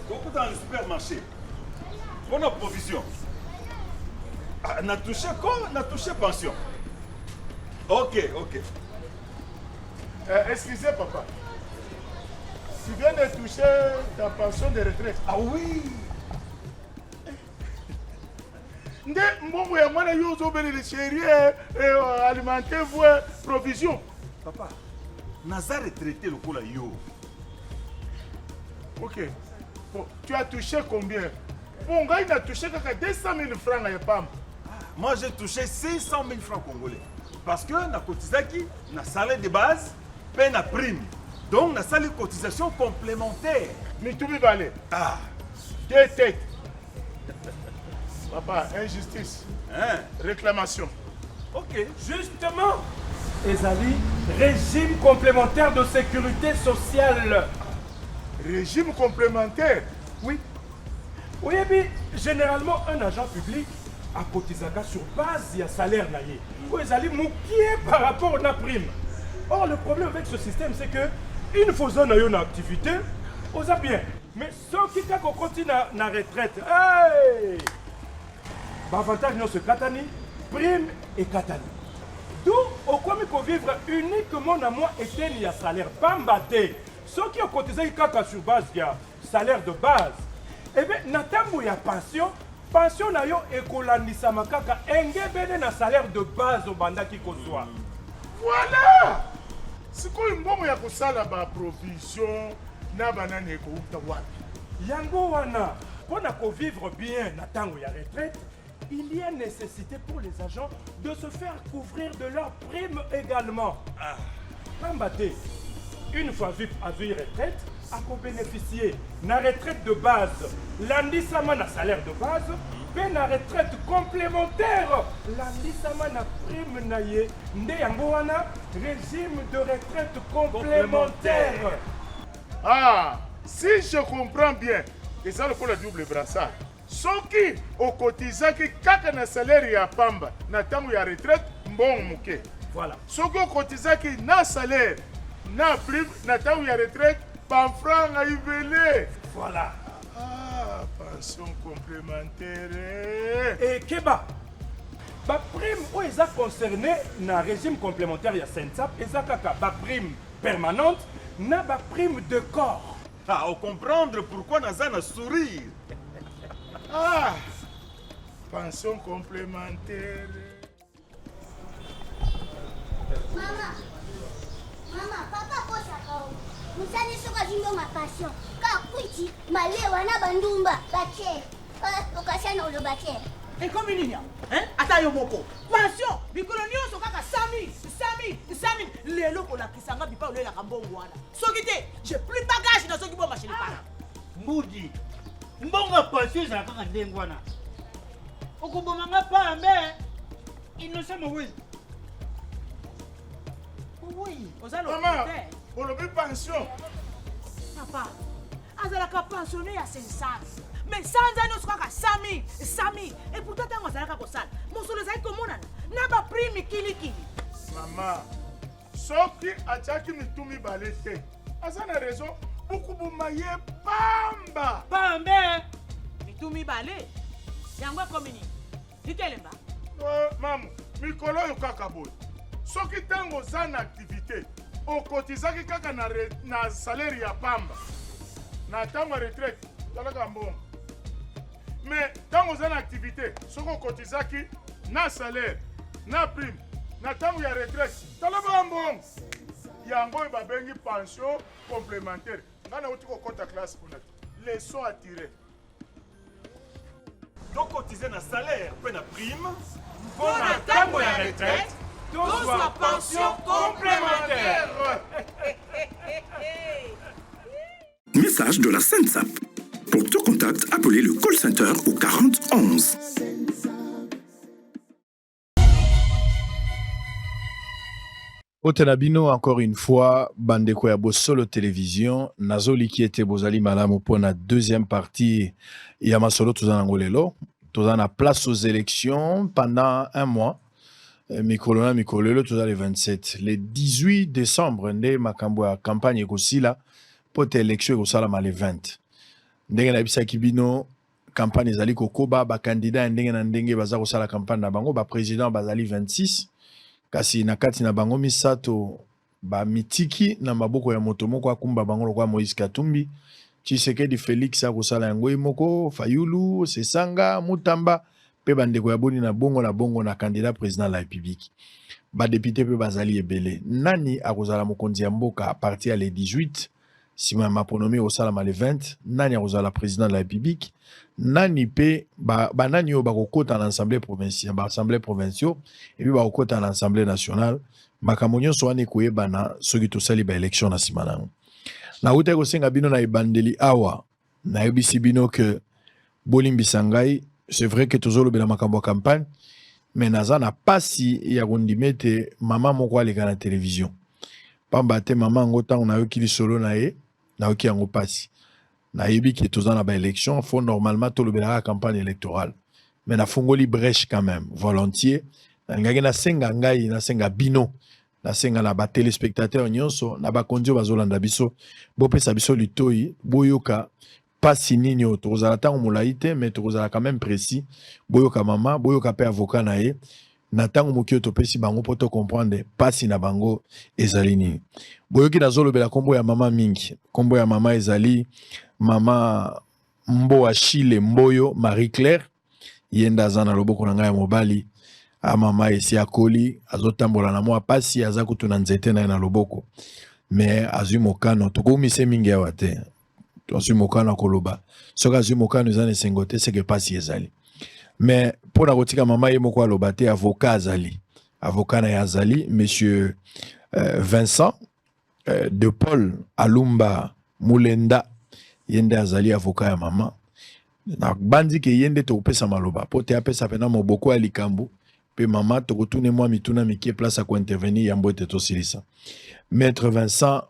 Beaucoup dans le supermarché. Bonne provision. N'a touché quoi? N'a touché pension. Ok. Excusez, papa. Tu viens de toucher ta pension de retraite. Ah oui. Nde mbongo ya mwana yo ozobelele chéri alimentaire voie provision. Papa, naza retraité le coup là yo. Ok. Bon, tu as touché combien? Bon, gars, il a touché 200 000 francs à PAM. Moi j'ai touché 500 000 francs congolais. Parce que na cotisaki, na salaire de base, paie na prime. Donc na salaire de cotisation complémentaire. Mais tu veux aller. Ah. Deux têtes. Papa, injustice. Hein? Réclamation. Ok. Justement, Ezali, régime complémentaire de sécurité sociale. Régime complémentaire? Oui. Oui, et puis, généralement, un agent public a cotisé sur base de salaire naïe. Ou Ezali moukié par rapport à la prime. Or, le problème avec ce système, c'est que une fois qu'on a une activité, on a bien. Mais ceux qui continuent à la retraite, hey! Avantage non, c'est Katani, prime et Katani. D'où, au quoi il faut vivre uniquement dans moi et il y a salaire. Bambaté. Ceux qui ont cotisé sur base, il y a salaire de base. Eh bien, Natambo, il y a pension. Pension, il y a écolandisa makaka. Engebene na salaire de base au banda qui soit. Voilà! C'est quoi une bombe ya kosala ba provision na banane ekouta wapi? Yango wana, pour vivre bien na tango ya retraite, il y a nécessité pour les agents de se faire couvrir de leurs primes également. Pambaté, une fois à vie retraite, à bénéficier de la retraite de base, l'andissama na salaire de base, puis la retraite complémentaire, l'andissama na prime naye, nde yango wana, régime de retraite complémentaire. Ah, si je comprends bien, et ça le pour le double brassard. Soki okotizaki kaka na salaire ya pamba na tango ya retraite mbongo muke. Voilà. Soki okotizaki na salaire na prime na tango ya retraite pamfranga ibele. Voilà. Ah, pension complémentaire. Et Keba, ba prime où ils ont concerné na régime complémentaire ya SENSAP, ils ont ba prime permanente, na ba prime de corps. Ah, on comprendre pourquoi naza na sourire. Ah, pension complémentaire. Maman, papa kosa kao. Musani soka zindo ma passion. Ka kwiti malewa na bandumba bache. Okashana olo bache. Et comme une ligne, hein? Attends, moko. Pension, bikolonio so kaka 100 000. Lelo ko la kisanga bipa ole la kambongo wana. Sokite, j'ai plus de bagages dans soki bo machine para. Mbudi. Mbongo pension za kaka ndengwana. Okubomanga pa mbe. Innocent oui. Oui, osalo. Maman, pour le pension. Papa, azalaka pensionné à 500. Mais sans années, on a 100 000. Et pourtant, on a 100 000. Mon solo, c'est comme on a. N'a pas pris mi kili. Maman, soki achaki mitumi balete. Azana raison, beaucoup de maye pamba. Pamba. Mitumi balé. Yangwa komini. Ditelemba. Maman, mikolo yo kaka boy. Soki tango zana activité, o kotizaki kaka na salaire ya pamba. Na tango retraite, talaka mbongo. Mais tant que vous avez une activité, ce qu'on cotise na salaire, na prime, na tango ya retraite, talaba mbongo. Yango ba bengi pension complémentaire. Ngana uti ko kota classe pour leçon à tirer. Donc cotiser na salaire, puis na prime, pour la tango ya retraite, donc soit pension complémentaire. Message de la SENSAP. Pour tout contact, appelez le call center au 40 11. Otenabino, encore une fois, Bandeko ya Solo Télévision, Nazoli qui était Bozali Malamu pour la deuxième partie, Yamasolo Tuzanangolelo, Tuzana place aux élections pendant un mois. Mikolona Mikolelo tout le 27. Le 18 décembre, nde makambo ya campagne ekosila pote élection ekosalama le 20. Ndenge na bisa kibino campagne ezali kokoba ba candidat ndenge na ndenge baza kosala campagne na bango ba président bazali 26 kasi na kati na bango misato ba mitiki na maboko ya moto moko akumba bango lokwa Moïse Katumbi Tshisekedi Félix akosala yango moko Fayulu Sesanga Mutamba pe bandeko ya boni na bongo na candidat président de la République ba député pe bazali ebele nani akozala mokonzi ya mboka à partir le 18 sima maponomi osalama le 20 nani akozala président de la République nani pe ba nani yo bakokota na assemblée provinciale ba assemblée provinciale et puis bakokota na assemblée nationale makambo nyonso wana ekoyebana soki tosali ba élection na sima nango na uta kosenga bino na ebandeli awa na yebisi bino que bolimbisa ngai c'est vrai que tozolobela makambo ya campagne mais naza na pasi ya kondimete mama moko aleka na télévision pamba te mama yango ntango nayoki lisolo na ye nayoki yango pasi nayebi ke toza na ba élection faut normalement tolobelaka campagne électorale mais nafungoli brèche quand même volontiers nangaki nasenga ngai nasenga bino nasenga na ba téléspectateurs nyonso na bakonzi oyo bazolanda biso bopesa biso litoi boyoka pasi nini oyo tokozala ntango molai te mais tokozala quand même précis boyoka mama boyoka mpe avocat na ye na ntango moki oyo topesi bango mpo tocomprendre pasi na bango ezali nini boyoki nazolobela nkombo ya mama mingi nkombo ya mama ezali mama Mboa Chile Mboyo Marie Claire ye nde aza na loboko na ngai ya mobali mama esi akoli azotambola na mwa pasi aza kutu na nzete na ye na loboko mais azwi mokano tokomise mingi awa te azwi mokano akoloba soki azwi mokano eza na esengo te seke pasi ezali mais mpo na kotika mama ye moko aloba te avocat azali avocat na ye azali monsieur Vincent de Paul Alumba Mulenda ye nde azali avocat ya mama na bandi ke ye nde tokopesa maloba po te apesa pena moboko ya likambo pe mama tokotune mwa mituna mike place à intervenir yambo ete tosilisa. Maître Vincent,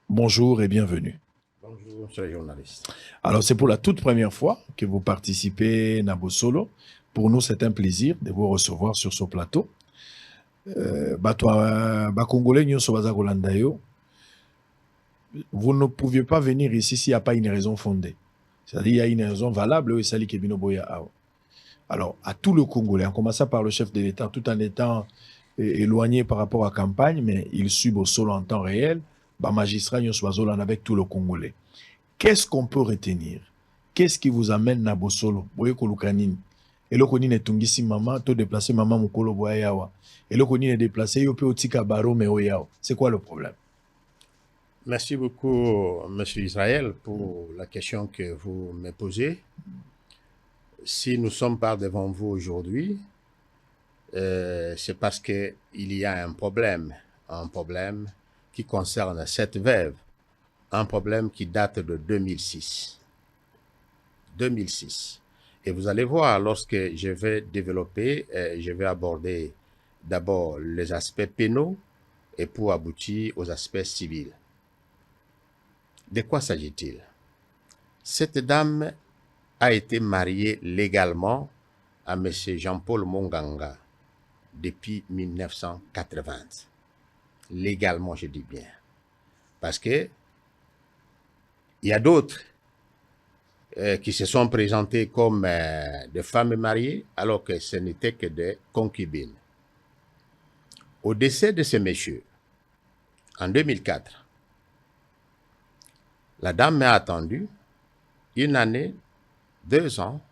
bonjour et bienvenue. Bonjour, monsieur le journaliste. Alors c'est pour la toute première fois que vous participez à Bosolo. Pour nous c'est un plaisir de vous recevoir sur ce plateau. Congolais nyonso baza kolanda yo. Vous ne pouviez pas venir ici s'il n'y a pas une raison fondée. C'est-à-dire il y a une raison valable et sali kebino boya awa. Alors, à tout le Congolais, en commençant par le chef de l'État, tout en étant éloigné par rapport à la campagne, mais il suit Bosolo en temps réel, magistrat avec tout le Congolais. Qu'est-ce qu'on peut retenir? Qu'est-ce qui vous amène à Bosolo? Et le Konine est tungisi maman, to déplacé maman mukolo boyawa. Et le Konine est déplacé, yo pe otika baro me oyao. C'est quoi le problème? Merci beaucoup, monsieur Israël, pour la question que vous me posez. Si nous sommes pas devant vous aujourd'hui, c'est parce qu'il y a un problème qui concerne cette veuve, un problème qui date de 2006. 2006. Et vous allez voir, lorsque je vais développer, je vais aborder d'abord les aspects pénaux et pour aboutir aux aspects civils. De quoi s'agit-il? Cette dame a été marié légalement à M. Jean-Paul Monganga depuis 1980. Légalement, je dis bien. Parce que il y a d'autres qui se sont présentés comme des femmes mariées alors que ce n'était que des concubines. Au décès de ce monsieur, en 2004, la dame m'a attendu une année, 2 ans,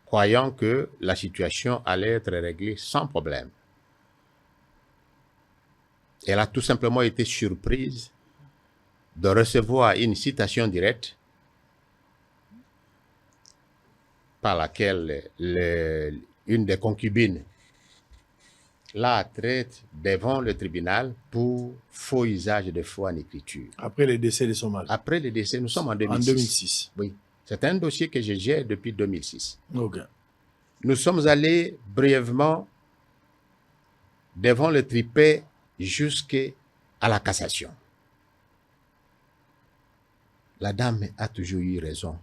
croyant que la situation allait être réglée sans problème. Elle a tout simplement été surprise de recevoir une citation directe par laquelle une des concubines la traite devant le tribunal pour faux usage de foi en écriture. Après le décès de son mari. Après le décès, nous sommes en 2006. En 2006. Oui. C'est un dossier que je gère depuis 2006. Ok. Nous sommes allés brièvement devant le tripet jusqu'à la cassation. La dame a toujours eu raison.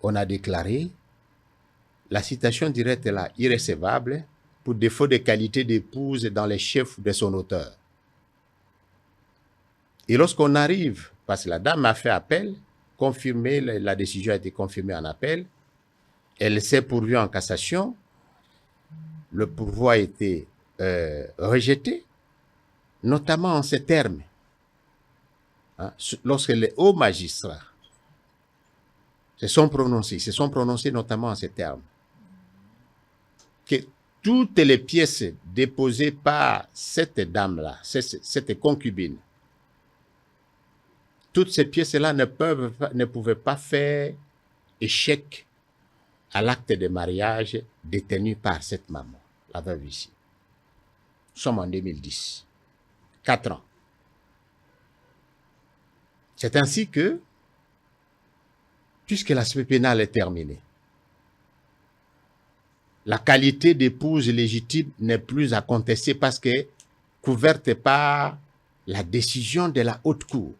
On a déclaré la citation directe est là irrécevable pour défaut de qualité d'épouse dans les chefs de son auteur. Et lorsqu'on arrive, parce que la dame a fait appel, confirmé, la décision a été confirmée en appel, elle s'est pourvue en cassation, le pourvoi a été rejeté, notamment en ces termes. Hein, lorsque les hauts magistrats se sont prononcés notamment en ces termes, que toutes les pièces déposées par cette dame-là, cette concubine, toutes ces pièces-là ne pouvaient pas faire échec à l'acte de mariage détenu par cette maman, la veuve ici. Nous sommes en 2010. 4 ans. C'est ainsi que, puisque l'aspect pénal est terminé, la qualité d'épouse légitime n'est plus à contester parce que couverte par la décision de la haute cour.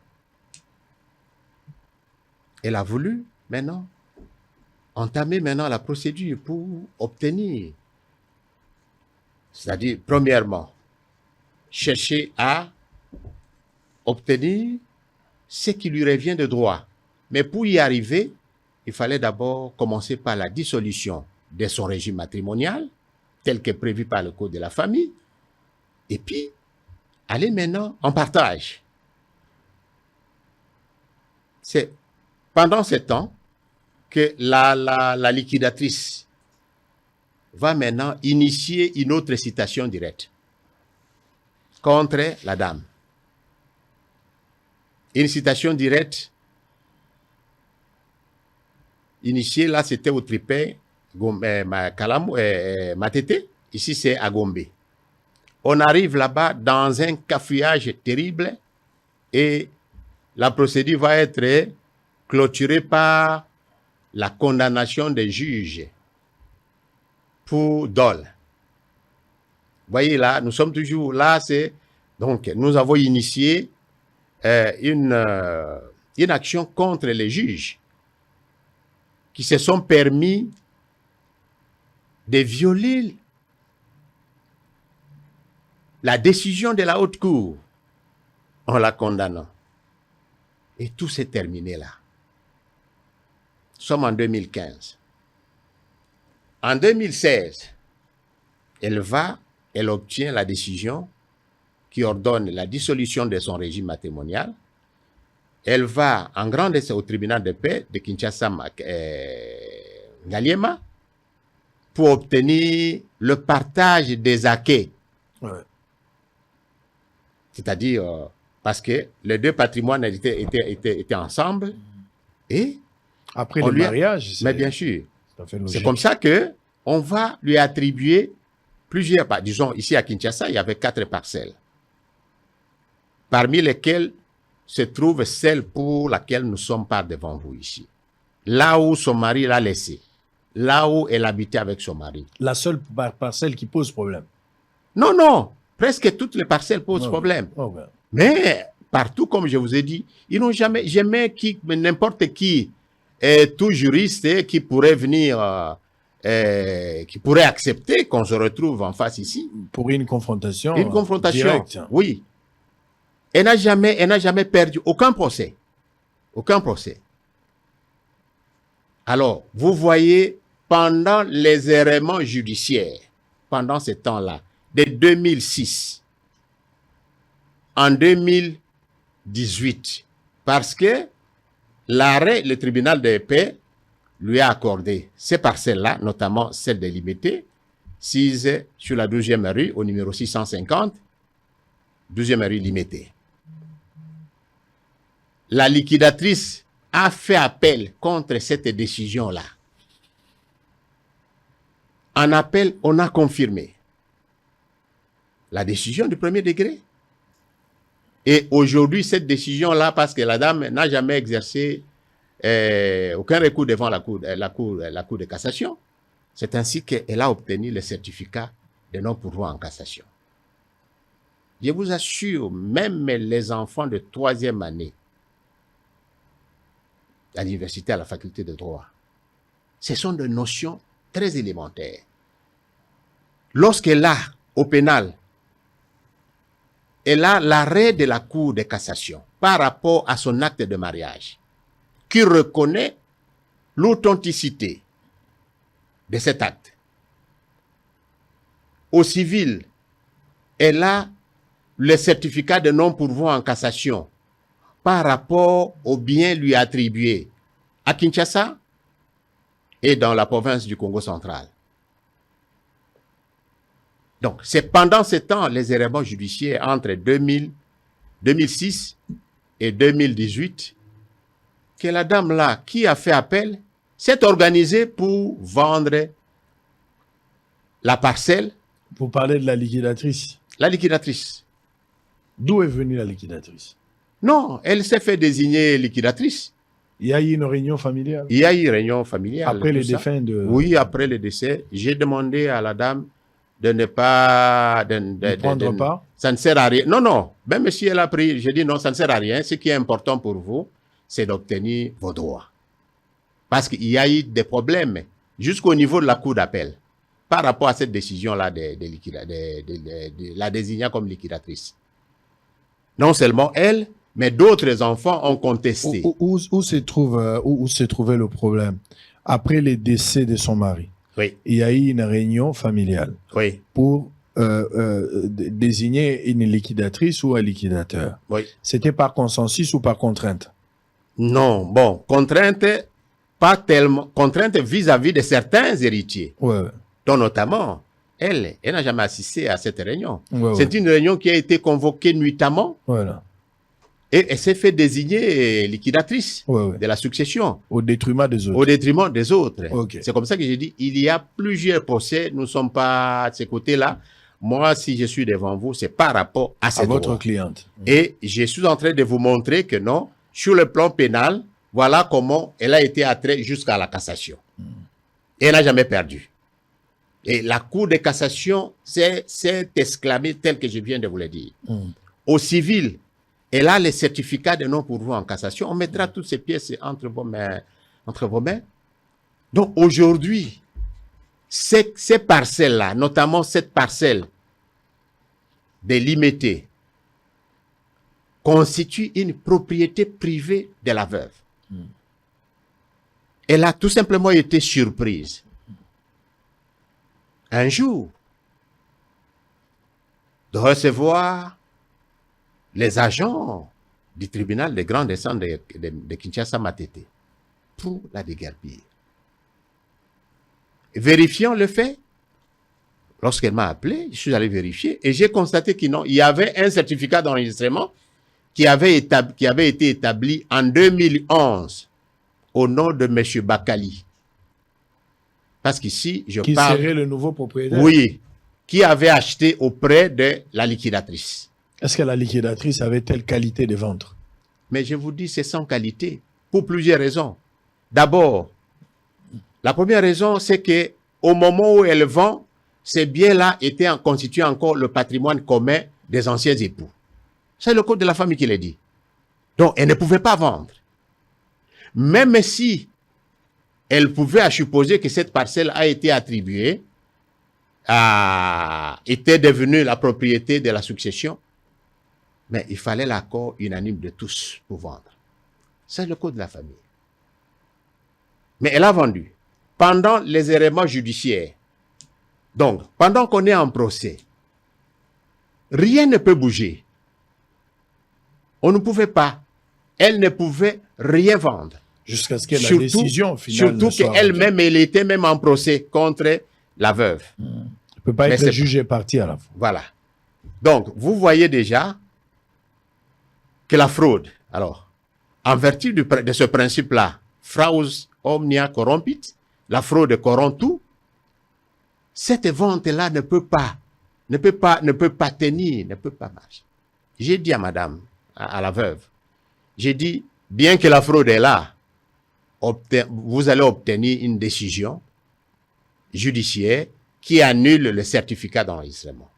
Elle a voulu maintenant entamer la procédure pour obtenir, c'est-à-dire premièrement, chercher à obtenir ce qui lui revient de droit. Mais pour y arriver, il fallait d'abord commencer par la dissolution de son régime matrimonial, tel que prévu par le Code de la famille, et puis aller maintenant en partage. C'est pendant ce temps que la liquidatrice va maintenant initier une autre citation directe contre la dame. Une citation directe initiée, là c'était au tripé Matete, ici c'est à Gombe. On arrive là-bas dans un cafouillage terrible et la procédure va être clôturée par la condamnation des juges pour dol. Vous voyez là, nous sommes toujours là, donc nous avons initié une action contre les juges qui se sont permis de violer la décision de la haute cour en la condamnant. Et tout s'est terminé là. Nous sommes en 2015. En 2016, elle obtient la décision qui ordonne la dissolution de son régime matrimonial. Elle va en grande au tribunal de paix de Kinshasa, Ngaliema, pour obtenir le partage des acquis. Ouais. C'est-à-dire, parce que les deux patrimoines étaient ensemble. Et après le mariage, mais bien sûr, c'est comme ça que on va lui attribuer plusieurs, disons ici à Kinshasa, il y avait 4 parcelles, parmi lesquelles se trouve celle pour laquelle nous sommes pas devant vous ici. Là où son mari l'a laissé, là où elle habitait avec son mari. La seule parcelle qui pose problème. Non, non, presque toutes les parcelles posent problème. Oh, ben. Mais partout, comme je vous ai dit, ils n'ont jamais n'importe qui, tout juriste qui pourrait venir, qui pourrait accepter qu'on se retrouve en face ici. Pour une confrontation. Une confrontation, directe. Oui. Elle n'a jamais perdu aucun procès. Aucun procès. Alors, vous voyez, pendant les errements judiciaires, pendant ce temps-là, de 2006, en 2018, parce que l'arrêt, le tribunal de paix lui a accordé ces parcelles-là, notamment celle des Libertés, sises sur la 12e rue, au numéro 650, 12e rue Limité. La liquidatrice a fait appel contre cette décision-là. En appel, on a confirmé la décision du premier degré. Et aujourd'hui, cette décision-là, parce que la dame n'a jamais exercé aucun recours devant la cour de cassation, c'est ainsi qu'elle a obtenu le certificat de non-pourvoi en cassation. Je vous assure, même les enfants de 3e année à l'université, à la faculté de droit, ce sont des notions très élémentaires. lorsqu'elle a, au pénal, elle a l'arrêt de la Cour de cassation par rapport à son acte de mariage, qui reconnaît l'authenticité de cet acte. Au civil, elle a le certificat de non-pourvoi en cassation par rapport aux biens lui attribués à Kinshasa et dans la province du Congo central. Donc, c'est pendant ce temps, les errements judiciaires entre 2006 et 2018, que la dame là, qui a fait appel, s'est organisée pour vendre la parcelle. Vous parlez de la liquidatrice. La liquidatrice. D'où est venue la liquidatrice? Non, elle s'est fait désigner liquidatrice. Il y a eu une réunion familiale. Il y a eu une réunion familiale. Après les ça. défunts de... Oui, après le décès, j'ai demandé à la dame de ne pas... De prendre part. Ça ne sert à rien. Non, non. Même si elle a pris, j'ai dit non, ça ne sert à rien. Ce qui est important pour vous, c'est d'obtenir vos droits. Parce qu'il y a eu des problèmes jusqu'au niveau de la cour d'appel par rapport à cette décision-là de la désignant comme liquidatrice. Non seulement elle, mais d'autres enfants ont contesté. Où se trouvait le problème? Après les décès de son mari, oui. Il y a eu une réunion familiale, oui, pour désigner une liquidatrice ou un liquidateur. Oui. C'était par consensus ou par contrainte? Non, bon, contrainte, pas tellement, contrainte vis-à-vis de certains héritiers. Ouais. Dont notamment, elle n'a jamais assisté à cette réunion. Ouais, c'est une réunion qui a été convoquée nuitamment. Voilà. Et elle s'est fait désigner liquidatrice de la succession. Au détriment des autres. Au détriment des autres. Okay. C'est comme ça que j'ai dit, il y a plusieurs procès, nous ne sommes pas de ce côté-là. Moi, si je suis devant vous, c'est par rapport à cette votre cliente. Et je suis en train de vous montrer que non, sur le plan pénal, voilà comment elle a été attraite jusqu'à la cassation. Et elle n'a jamais perdu. Et la Cour de cassation s'est exclamée tel que je viens de vous le dire. Au civil, elle a les certificats de non-pourvoi en cassation. On mettra toutes ces pièces entre vos mains. Donc aujourd'hui, ces parcelles-là, notamment cette parcelle des limités, constitue une propriété privée de la veuve. Elle a tout simplement été surprise. Un jour, de recevoir les agents du tribunal de grande instance de Kinshasa Matete pour la déguerpir. Vérifiant le fait, lorsqu'elle m'a appelé, je suis allé vérifier et j'ai constaté qu'il y avait un certificat d'enregistrement qui avait été établi en 2011 au nom de M. Bakali. Parce qu'ici, je parle... Qui serait le nouveau propriétaire? Oui, qui avait acheté auprès de la liquidatrice. Est-ce que la liquidatrice avait telle qualité de vendre? Mais je vous dis, c'est sans qualité, pour plusieurs raisons. D'abord, la première raison, c'est que au moment où elle vend, ces biens-là constituaient encore le patrimoine commun des anciens époux. C'est le code de la famille qui l'a dit. Donc, elle ne pouvait pas vendre. Même si elle pouvait supposer que cette parcelle a été attribuée, était devenue la propriété de la succession, mais il fallait l'accord unanime de tous pour vendre. C'est le code de la famille. Mais elle a vendu. Pendant les éléments judiciaires, donc, pendant qu'on est en procès, rien ne peut bouger. On ne pouvait pas. Elle ne pouvait rien vendre. Jusqu'à ce que la décision finale surtout qu'elle-même, elle était même en procès contre la veuve. Elle ne peut pas être jugée partie à la fois. Voilà. Donc, vous voyez déjà que la fraude, alors, en vertu de ce principe-là, fraus omnia corrompit, la fraude corrompt tout, cette vente-là ne peut pas tenir, ne peut pas marcher. J'ai dit à madame, à la veuve, j'ai dit, bien que la fraude est là, vous allez obtenir une décision judiciaire qui annule le certificat d'enregistrement.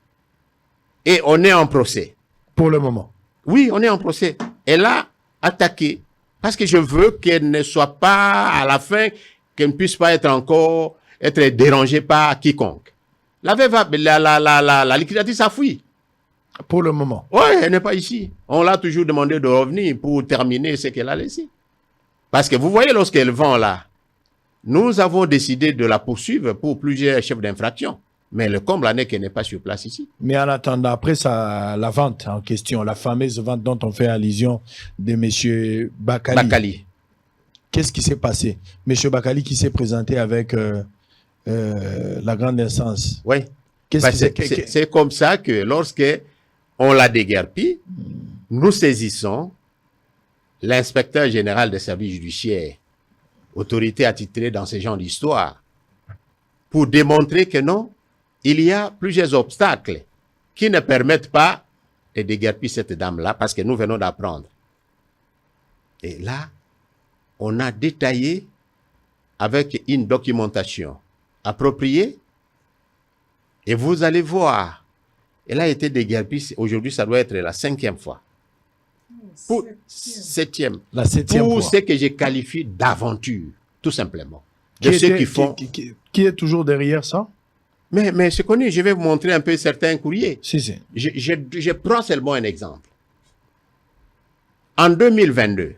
Et on est en procès. Pour le moment. Oui, on est en procès. Elle a attaqué parce que je veux qu'elle ne soit pas à la fin, qu'elle ne puisse pas être dérangée par quiconque. La veuve, la liquidatrice a fui. Pour le moment. Oui, elle n'est pas ici. On l'a toujours demandé de revenir pour terminer ce qu'elle a laissé. Parce que vous voyez, lorsqu'elle vend là, nous avons décidé de la poursuivre pour plusieurs chefs d'infraction. Mais le comble en est qu'elle n'est pas sur place ici. Mais en attendant, après ça, la vente en question, la fameuse vente dont on fait allusion de M. Bakali. Qu'est-ce qui s'est passé? M. Bakali qui s'est présenté avec la grande instance. Oui. C'est comme ça que lorsque on l'a déguerpi, nous saisissons l'inspecteur général des services judiciaires, autorité attitrée dans ce genre d'histoire, pour démontrer que non, il y a plusieurs obstacles qui ne permettent pas de déguerpir cette dame-là, parce que nous venons d'apprendre. Et là, on a détaillé avec une documentation appropriée, et vous allez voir, elle a été déguerpie, aujourd'hui ça doit être la 5e fois. Pour septième. La 7e pour fois. ce que je qualifie d'aventure, tout simplement. De ceux qui font... Qui est toujours derrière ça? Mais c'est connu, je vais vous montrer un peu certains courriers. Si. Je prends seulement un exemple. En 2022,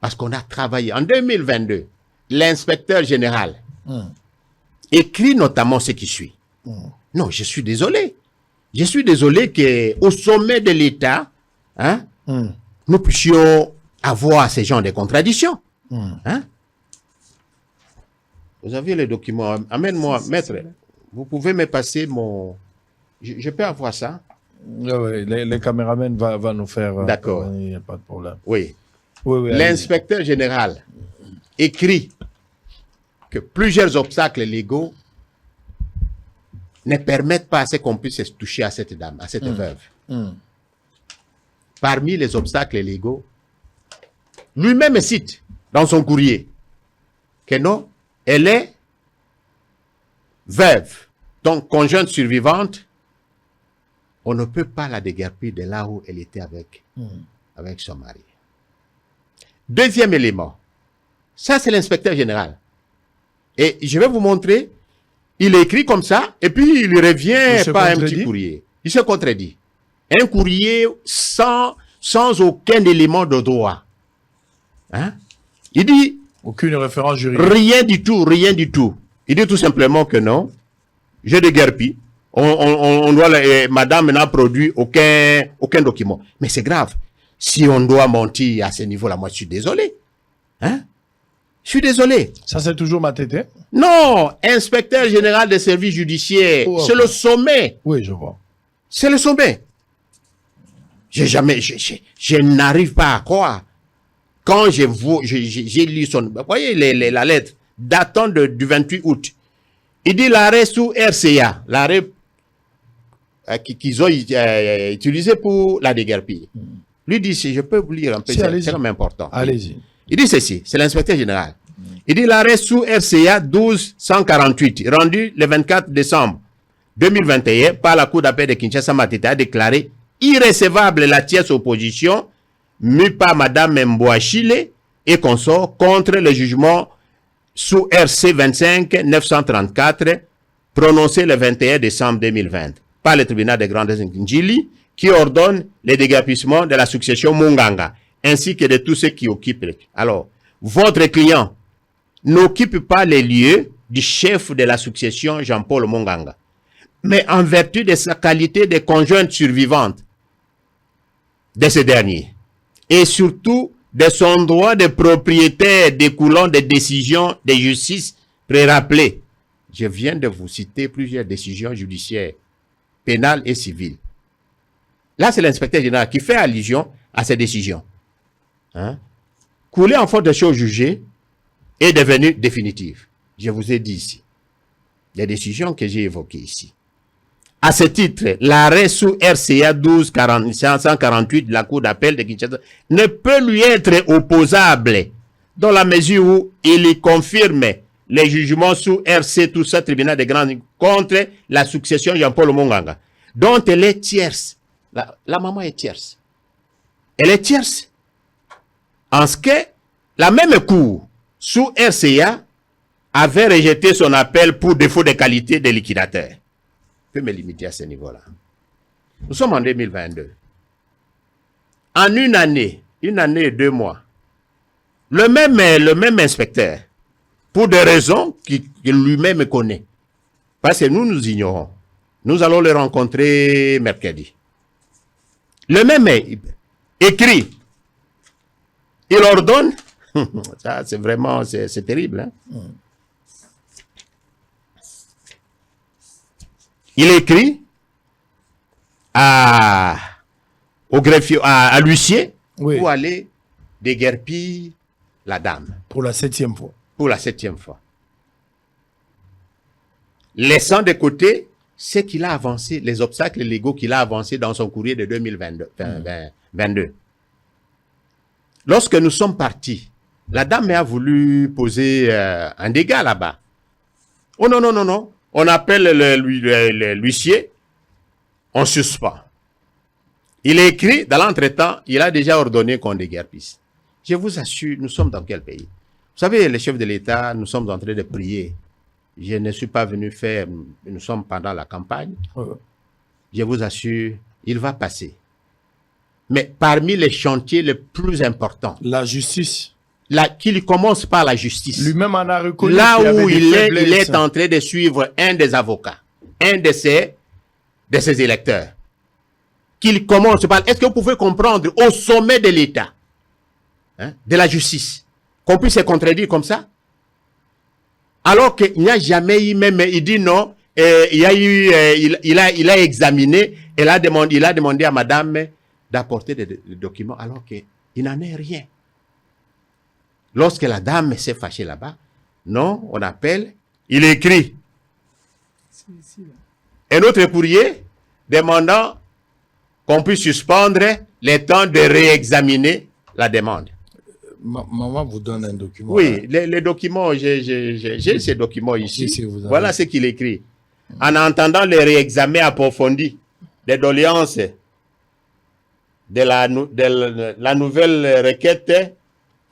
parce qu'on a travaillé, en 2022, l'inspecteur général écrit notamment ce qui suit. Non, je suis désolé. Je suis désolé qu'au sommet de l'État, hein, nous puissions avoir ce genre de contradictions. Hein? Vous avez les documents. Amène-moi, maître. Vous pouvez me passer mon... Je peux avoir ça? Oui, les caméramens vont nous faire... D'accord. Il n'y a pas de problème. Oui. Oui, l'inspecteur général écrit que plusieurs obstacles légaux ne permettent pas à ce qu'on puisse se toucher à cette dame, à cette veuve. Parmi les obstacles légaux, lui-même cite dans son courrier que non, elle est veuve, donc conjointe survivante. On ne peut pas la déguerpir de là où elle était avec son mari. Deuxième élément, ça c'est l'inspecteur général. Et je vais vous montrer, il écrit comme ça, et puis il revient par un petit courrier. Il se contredit. Un courrier sans aucun élément de droit. Hein? Il dit... Aucune référence juridique. Rien du tout, rien du tout. Il dit tout simplement que non, je déguerpis. On doit, madame n'a produit aucun document. Mais c'est grave. Si on doit mentir à ce niveau-là, moi je suis désolé. Hein? Je suis désolé. Ça c'est toujours ma tête. Non, inspecteur général des services judiciaires, c'est le sommet. Oui, je vois. C'est le sommet. Je n'arrive pas à croire. Quand j'ai lu son... Vous voyez la lettre datant du 28 août. Il dit l'arrêt sous RCA, l'arrêt qu'ils ont utilisé pour la déguerpir. Lui dit, si je peux vous lire un peu, c'est vraiment important. Allez-y. Il dit ceci, c'est l'inspecteur général. Il dit l'arrêt sous RCA 1248, rendu le 24 décembre 2021 par la Cour d'appel de Kinshasa Matete, a déclaré irrécevable la tierce opposition mue par Madame Mbouachile et consort contre le jugement sous RC 25-934 prononcé le 21 décembre 2020 par le tribunal de grande Njili qui ordonne le déguerpissement de la succession Munganga ainsi que de tous ceux qui occupent. Alors, votre client n'occupe pas les lieux du chef de la succession Jean-Paul Munganga, mais en vertu de sa qualité de conjointe survivante de ce dernier et surtout de son droit de propriétaire découlant des décisions de justice pré-rappelées. Je viens de vous citer plusieurs décisions judiciaires, pénales et civiles. Là, c'est l'inspecteur général qui fait allusion à ces décisions. Hein? Couler en faute de choses jugées est devenu définitive. Je vous ai dit ici. Les décisions que j'ai évoquées ici. À ce titre, l'arrêt sous RCA 1248 de la Cour d'appel de Kinshasa ne peut lui être opposable dans la mesure où il y confirme les jugements sous RC, tout ça, tribunal de grande contre la succession Jean-Paul Munganga, dont elle est tierce. La maman est tierce. Elle est tierce. En ce que la même Cour sous RCA avait rejeté son appel pour défaut de qualité des liquidateurs. Je peux me limiter à ce niveau-là. Nous sommes en 2022. En une année et 2 mois, le même inspecteur, pour des raisons qu'il lui-même connaît, parce que nous ignorons, nous allons le rencontrer mercredi. Le même écrit, il ordonne, ça c'est vraiment, c'est terrible, hein? Il écrit au greffier, à l'huissier, Oui. pour aller déguerpir la dame. Pour la 7e fois. Pour la 7e fois. Laissant de côté ce qu'il a avancé, les obstacles légaux qu'il a avancés dans son courrier de 2022. Lorsque nous sommes partis, la dame a voulu poser un dégât là-bas. Oh non, non, non, non. On appelle l'huissier, on suspend. Il est écrit, dans l'entretemps, il a déjà ordonné qu'on déguerpisse. Je vous assure, nous sommes dans quel pays? Vous savez, les chefs de l'État, nous sommes en train de prier. Je ne suis pas venu faire, nous sommes pendant la campagne. Je vous assure, il va passer. Mais parmi les chantiers les plus importants, la justice. Qu'il commence par la justice. Lui-même en a reconnu. Là où il est en train de suivre un des avocats, un de ses électeurs. Qu'il commence par... Est-ce que vous pouvez comprendre au sommet de l'État, hein, de la justice, qu'on puisse se contredire comme ça? Alors qu'il n'y a jamais eu même... Il dit non, il a examiné, il a demandé à madame d'apporter des documents alors qu'il n'en est rien. Lorsque la dame s'est fâchée là-bas, non, on appelle, il écrit un autre courrier demandant qu'on puisse suspendre le temps de réexaminer la demande. Maman vous donne un document. Oui, les documents, j'ai ces documents ici. Si, voilà ce qu'il écrit. En entendant le réexamen approfondi des doléances de la nouvelle requête.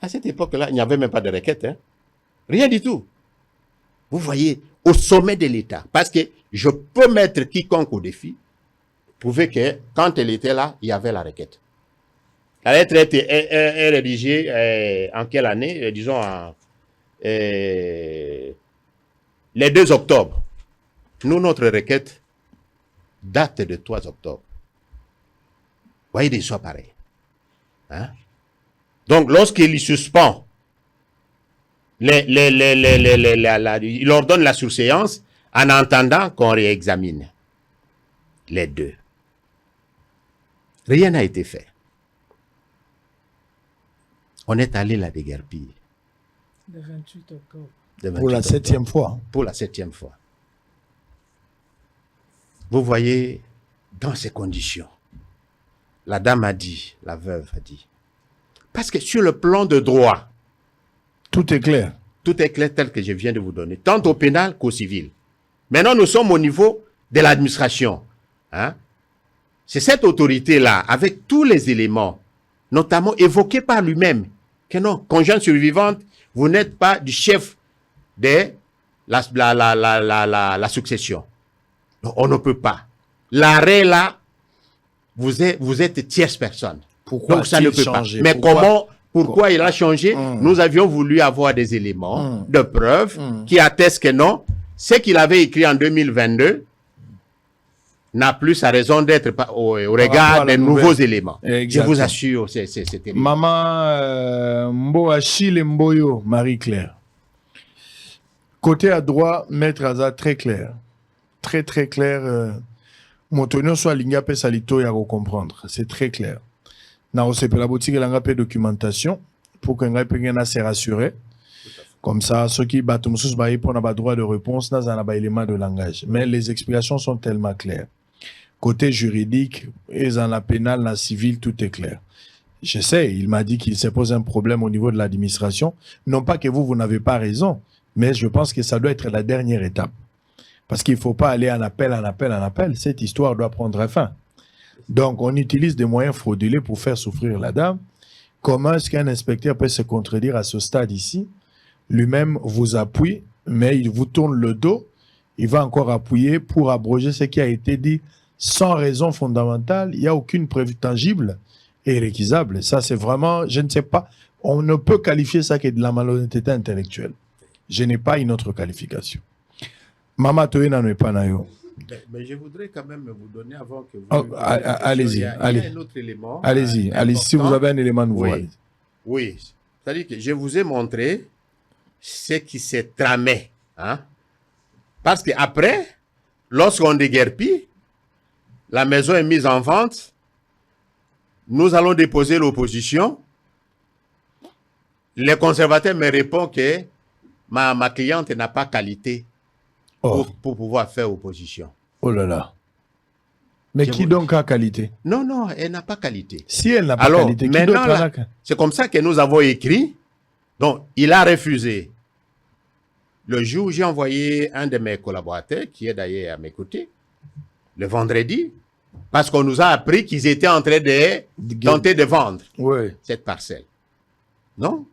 À cette époque-là, il n'y avait même pas de requête. Hein? Rien du tout. Vous voyez, au sommet de l'État. Parce que je peux mettre quiconque au défi, prouver que quand elle était là, il y avait la requête. La lettre est rédigée en quelle année? Disons le 2 octobre. Nous, notre requête date de 3 octobre. Vous voyez des histoires pareilles. Hein? Donc, lorsqu'il suspend, il ordonne la surséance en attendant qu'on réexamine les deux. Rien n'a été fait. On est allé la déguerpir. Le 28 octobre. Pour la 7e fois. Pour la 7e fois. Vous voyez, dans ces conditions, la dame a dit, la veuve a dit, parce que sur le plan de droit, tout est clair. Tout est clair tel que je viens de vous donner, tant au pénal qu'au civil. Maintenant, nous sommes au niveau de l'administration. Hein? C'est cette autorité-là, avec tous les éléments, notamment évoqués par lui-même, que non, conjointe survivante, vous n'êtes pas du chef de la succession. Donc, on ne peut pas. L'arrêt là, vous êtes tierce personne. Pourquoi donc ça ne peut pas. Mais pourquoi il a changé? Nous avions voulu avoir des éléments de preuve qui attestent que non, ce qu'il avait écrit en 2022 n'a plus sa raison d'être au regard des nouveaux éléments. Exactement. Je vous assure, c'est terrible. Maman Mboachile Mboyo, Marie-Claire. Côté à droite, Maître Aza, très clair. Très, très clair. Montonio soit l'ingapé salito ya comprendre. C'est très clair. Na la boutique la documentation pour qu'on se rassurer. Comme ça, ceux qui battent pour n'a pas droit de réponse, n'a pas élément de langage. Mais les explications sont tellement claires. Côté juridique, et dans la pénale, la civile, tout est clair. Je sais, il m'a dit qu'il se pose un problème au niveau de l'administration. Non pas que vous n'avez pas raison, mais je pense que ça doit être la dernière étape. Parce qu'il ne faut pas aller en appel. Cette histoire doit prendre fin. Donc, on utilise des moyens frauduleux pour faire souffrir la dame. Comment est-ce qu'un inspecteur peut se contredire à ce stade ici? Lui-même vous appuie mais il vous tourne le dos, il va encore appuyer pour abroger ce qui a été dit sans raison fondamentale. Il n'y a aucune preuve tangible et réquisable. Ça, c'est vraiment, je ne sais pas, on ne peut qualifier ça que de la malhonnêteté intellectuelle. Je n'ai pas une autre qualification. Mama Toyena n'est pas nayo. Mais je voudrais quand même vous donner avant que vous... Allez-y, il y a un autre élément. Allez-y, si vous avez un élément nouveau. Oui, oui. C'est-à-dire que je vous ai montré ce qui s'est tramé. Hein? Parce qu'après, lorsqu'on déguerpit, la maison est mise en vente, nous allons déposer l'opposition. Les conservateurs me répondent que ma cliente n'a pas qualité pour pouvoir faire opposition. Oh là là. Mais qui donc a qualité? Non, non, elle n'a pas qualité. Si elle n'a pas qualité, qui d'autre a? C'est comme ça que nous avons écrit. Donc, il a refusé. Le jour où j'ai envoyé un de mes collaborateurs, qui est d'ailleurs à mes côtés, le vendredi, parce qu'on nous a appris qu'ils étaent en train de tenter de vendre cette parcelle. Non?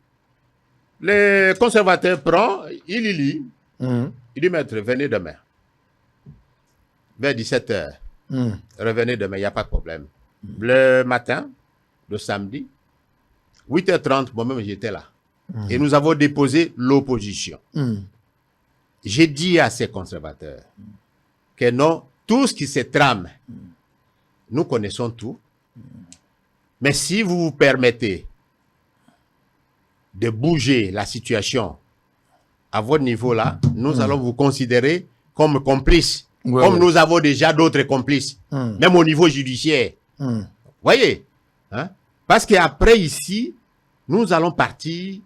Le conservateur prend, il lit. Il dit, maître, venez demain. Vers 17h. Revenez demain, il n'y a pas de problème. Le matin, le samedi, 8h30, moi-même, j'étais là. Et nous avons déposé l'opposition. J'ai dit à ces conservateurs que non, tout ce qui se trame, nous connaissons tout. Mais si vous vous permettez de bouger la situation à votre niveau là, nous allons vous considérer comme complices. Comme nous avons déjà d'autres complices, même au niveau judiciaire. Voyez, hein? Parce qu'après ici, nous allons partir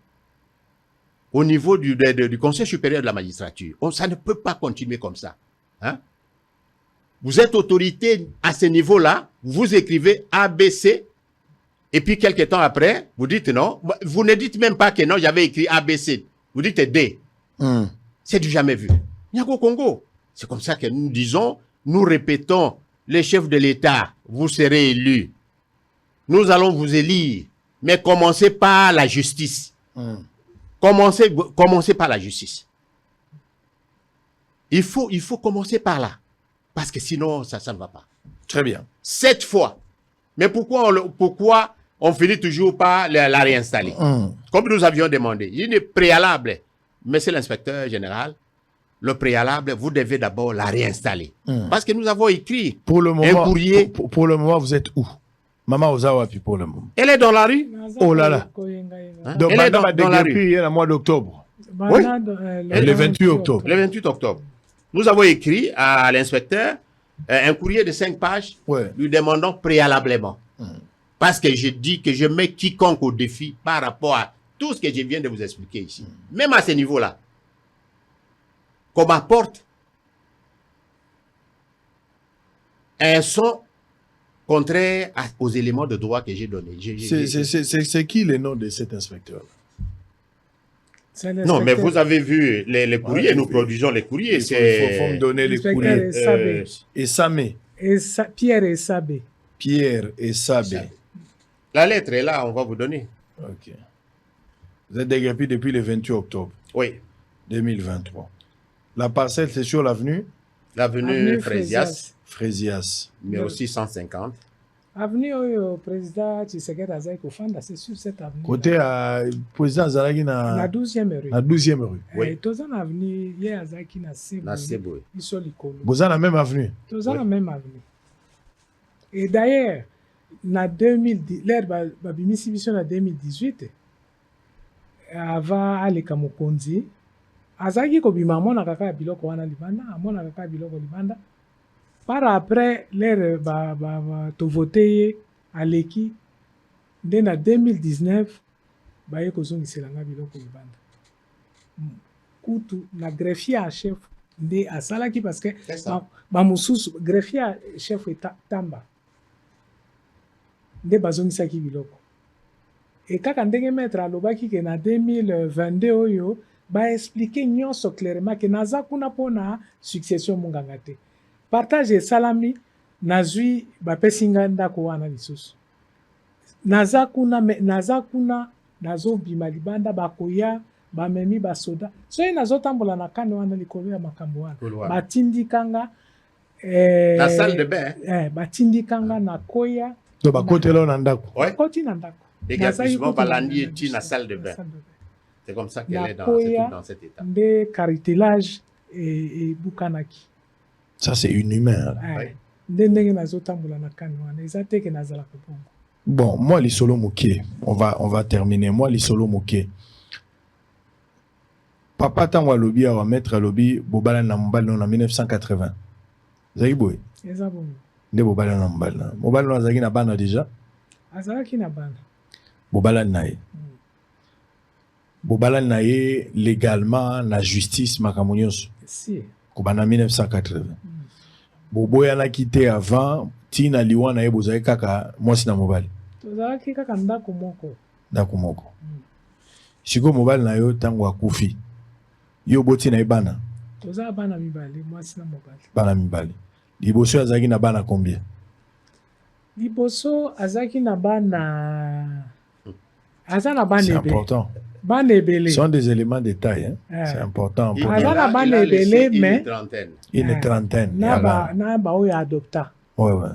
au niveau du Conseil supérieur de la magistrature. Ça ne peut pas continuer comme ça. Hein? Vous êtes autorité à ce niveau-là, vous écrivez ABC, et puis quelques temps après, vous dites non. Vous ne dites même pas que non, j'avais écrit ABC. Vous dites D. C'est du jamais vu. Niago Congo. C'est comme ça que nous disons, nous répétons, les chefs de l'État, vous serez élus. Nous allons vous élire, mais commencez par la justice. Commencez par la justice. Il faut commencer par là. Parce que sinon, ça ne va pas. Très bien. 7 fois. Mais pourquoi on finit toujours par la réinstaller? Comme nous avions demandé. Il est préalable. Monsieur l'inspecteur général, le préalable, vous devez d'abord la réinstaller. Parce que nous avons écrit pour le moment, un courrier. Pour le moment, vous êtes où? Maman Ozawapi pour le moment. Elle est dans la rue. Oh là là. Hein? Donc, elle est dans la rue. Il y a le mois d'octobre. Oui. Le 28 octobre. Le 28 octobre. Nous avons écrit à l'inspecteur un courrier de 5 pages lui demandant préalablement. Parce que je dis que je mets quiconque au défi par rapport à tout ce que je viens de vous expliquer ici. Même à ce niveau-là. Qu'on m'apporte un son contraire aux éléments de droit que j'ai donnés. C'est qui le nom de cet inspecteur? Non, mais vous avez vu les courriers, nous produisons les courriers. Il faut me donner les courriers. Essamé. Pierre Essabé. Pierre Essabé. La lettre est là, on va vous donner. Ok. Vous êtes déguerpi depuis le 28 octobre. Oui. 2023. La parcelle, c'est sur l'avenue? L'avenue Frésias. Frésias. Numéro 650. Avenue au président Tshisekedi Azai Kofanda, c'est sur cette avenue. Côté à président Azalaki na la 12e rue. La 12e rue. Oui. Tozan avenue, il y a Azaki na Seboui. Ils sont likolo. Vous avez la même avenue? Tozan la même avenue. Et d'ailleurs, na 2010, l'ère babimisi biso na 2018, avant aleka mokonzi, Azaki kobima amona kaka biloko wana libanda, amona kaka biloko libanda. Par après, l'air to voté à l'équipe, dès 2019, baye kozongisa langa biloko libanda. Kutu na greffier à chef de asalaki parce que ba mususu greffier à chef est tamba. Nde bazongisa ki biloko. Et kaka ndenge maître alobaki ke na 2022 oyo ba expliquer nyonso clairement que naza kuna pona succession munganga te. Partage salami nazwi bapesinga ndako wana lisusu. Naza kuna nazobima libanda bakoya bamemi basoda soki nazotambola na kane wana likolo ya makambo wana Couloir. batindikanga La salle de bain. batindikanga na koya to bakotela na ndako. Ouais. koti na ndako Déguerpissement balandi et na salle de bain. C'est comme ça qu'elle est dans cet état. nde cartilage ebukanaki. Ça c'est inhumain. Ouais. nde ndenge nazotambola na kane wana eza te ke nazalaka bongo. Bon, moi lisolo moké, on va terminer. Moi lisolo moké. Papa tango alobi a mettre alobi bobala na mbala na 1980. Zaki boy. eza bongo Nde bobala na mbala. Mobala na zaki na bana déjà. azalaki na bana Bobala na ye. Bobala na ye légalement na justice makambo nyonso. si Kobana 1980. Boboya na quitté avant tina liwa na ye bozaki kaka mwasi na mobali. tozalaki kaka ndako moko. Ndako moko. Siko mobali na yo tango akufi. Yo boti na ye bana. Toza bana mibale mwasi na mobali. Bana mibale. Liboso azaki na bana combien? Liboso azaki na bana aza na bana C'est ebele. important. Bana ebele. Ce sont des éléments de taille. Hein? Ah. C'est important. Il Pour Aza a- na il bana a laissé ebele mais une trentaine. une trentaine. na Voilà. ba oyo adopta Ouais, ouais.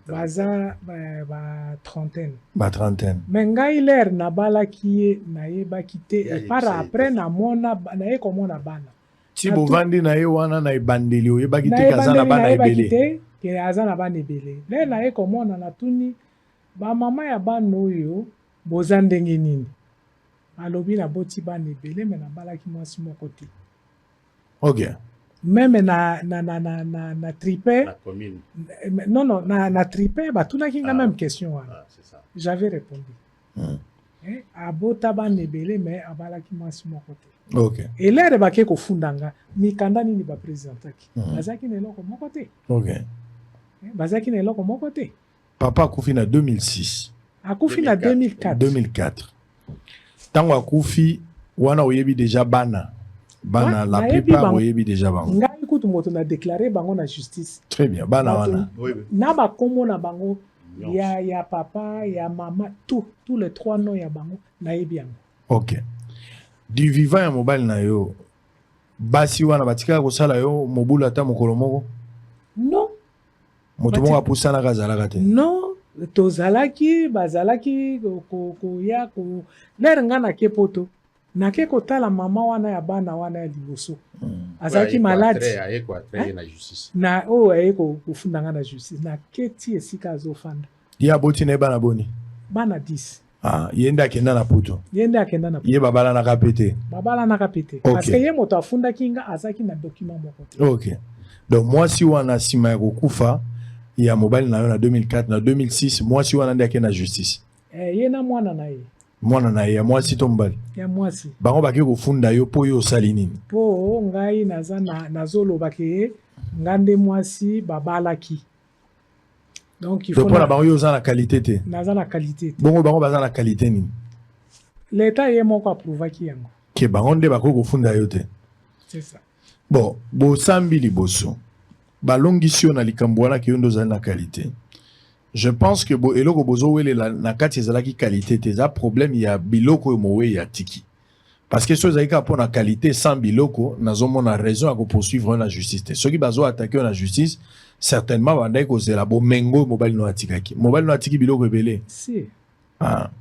baza ba trentaine. Ba trentaine. Mais ngai lere nabalaki ye nayebaki te Ya, epara c'est- après namona naye komona bana. Si bovandi na ye wana na ebandeli oyebaki te kaza na Nayebandeli bana nayebaki ebele. te ke aza na bana ebele. Lere naye komona natuni bamama ya bana oyo boza ndenge nini. Alobi naboti bana ebele me nabalaki mwasi moko te. Ok. Meme na tripe La commune. non na tripe batunaki nga Ah. même question wana. Ah, c'est ça. J'avais répondu. Abota bana ebele me abalaki mwasi moko te. Ok. elere bake kofunda nga mikanda nini baprésentaki Mhm. bazalaki na eloko moko te. Ok. Bazalaki na eloko moko te. Papa akufi na 2006. Akufi na 2004 2004. Tango akufi wana oyebi déjà bana. Bana la nayebi plupart bango. oyebi déjà bango. ngai kutu moto na déclaré bango na justice Très bien. Bana Bato- wana. Oui, oui. na bakombo na bango Nyonso. ya papa ya mama tous les trois noms ya bango nayebi yango. Ok. Du vivant ya mobile na yo. Basi wana batika kosala yo mobulu ata mokolo moko. non Moto moko apusanaka azalaka te. non tozalaki bazalaki koya lere nga nake poto nake kotala mama wana ya bana wana ya liboso azalaki Ouais, maladi aye kuatre na justice. na oyo aye kofunda nga na justice naketi esika azofanda Ye aboti na ye bana boni. bana 10 Ah, ye nde akenda na poto. ye nde akenda na Ye babalanaka pe te. babalanaka pe te Ok. parce que ye moto afundaki nga azalaki na document moko te. Ok. Donc mwasi wana nsima ya kokufa ya mobali na yo na 2004 na 2006 mwasi wana nde akenda na justice. Ye na mwana na ye Mwana na ye ya mwasi to mobali. ya mwasi Bango bake kofunda yo po yo osali nini. mpo ngai nazoloba ke nga nde mwasi babalaki donc il Donc faut mpona bango yo oza na qualité te. naza na qualité te. Bongo bango baza na qualité nini. leta ye moko aprouvaki yango Ke bango nde bako kofunda yo te. c'est ça. Bon, bosambi liboso. Balongisi yo na likambo wana ke yo ndo ozali na qualité. Je pense que bo eloko bozo wele na kati ezalaki qualité te. Eza problème ya biloko mowe ya tiki. Parce que so ezalaki ka po na qualité sans biloko nazomona raison ya ko poursuivre na justice te. Soki bazo attaquer na justice certainement bandai ko zela bo mengo mobali no atikaki. Mobali no atiki biloko ebele. Si. Ah.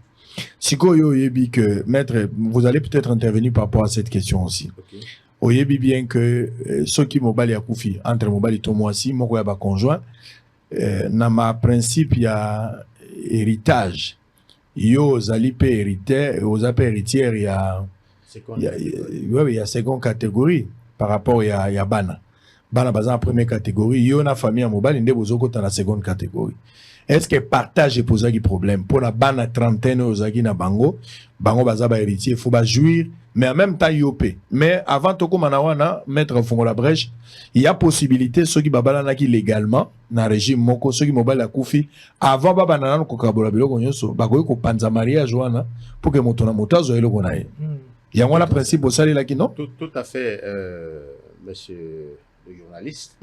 Sikoyo oyebi que maître vous allez peut-être intervenir par rapport à cette question aussi. Okay. Oyebi bien que ceux qui mobali ya kufi entre mobali to mwasi moko ya ba conjoint na ma principe ya héritage yo zali pe héritier oza pe héritière ya ya seconde catégorie par rapport ya bana baza en première catégorie yo na famille ya mobali nde bozokota na seconde catégorie. Est-ce que partage posaki problème pour la bana trentaine ozaki na bango baza ba héritier faut ba jouir mais en même temps yopé mais avant toko manawana mettre fongo la brèche il y a possibilité ceux qui babala qui légalement na régime moko ceux qui mobile la kufi avant baba nana ko kabola biloko nyonso bakoyi ko panza mariage wana pour que moto na motazo eloko na ye il y a un principe au salaire là qui non tout à fait monsieur le journaliste.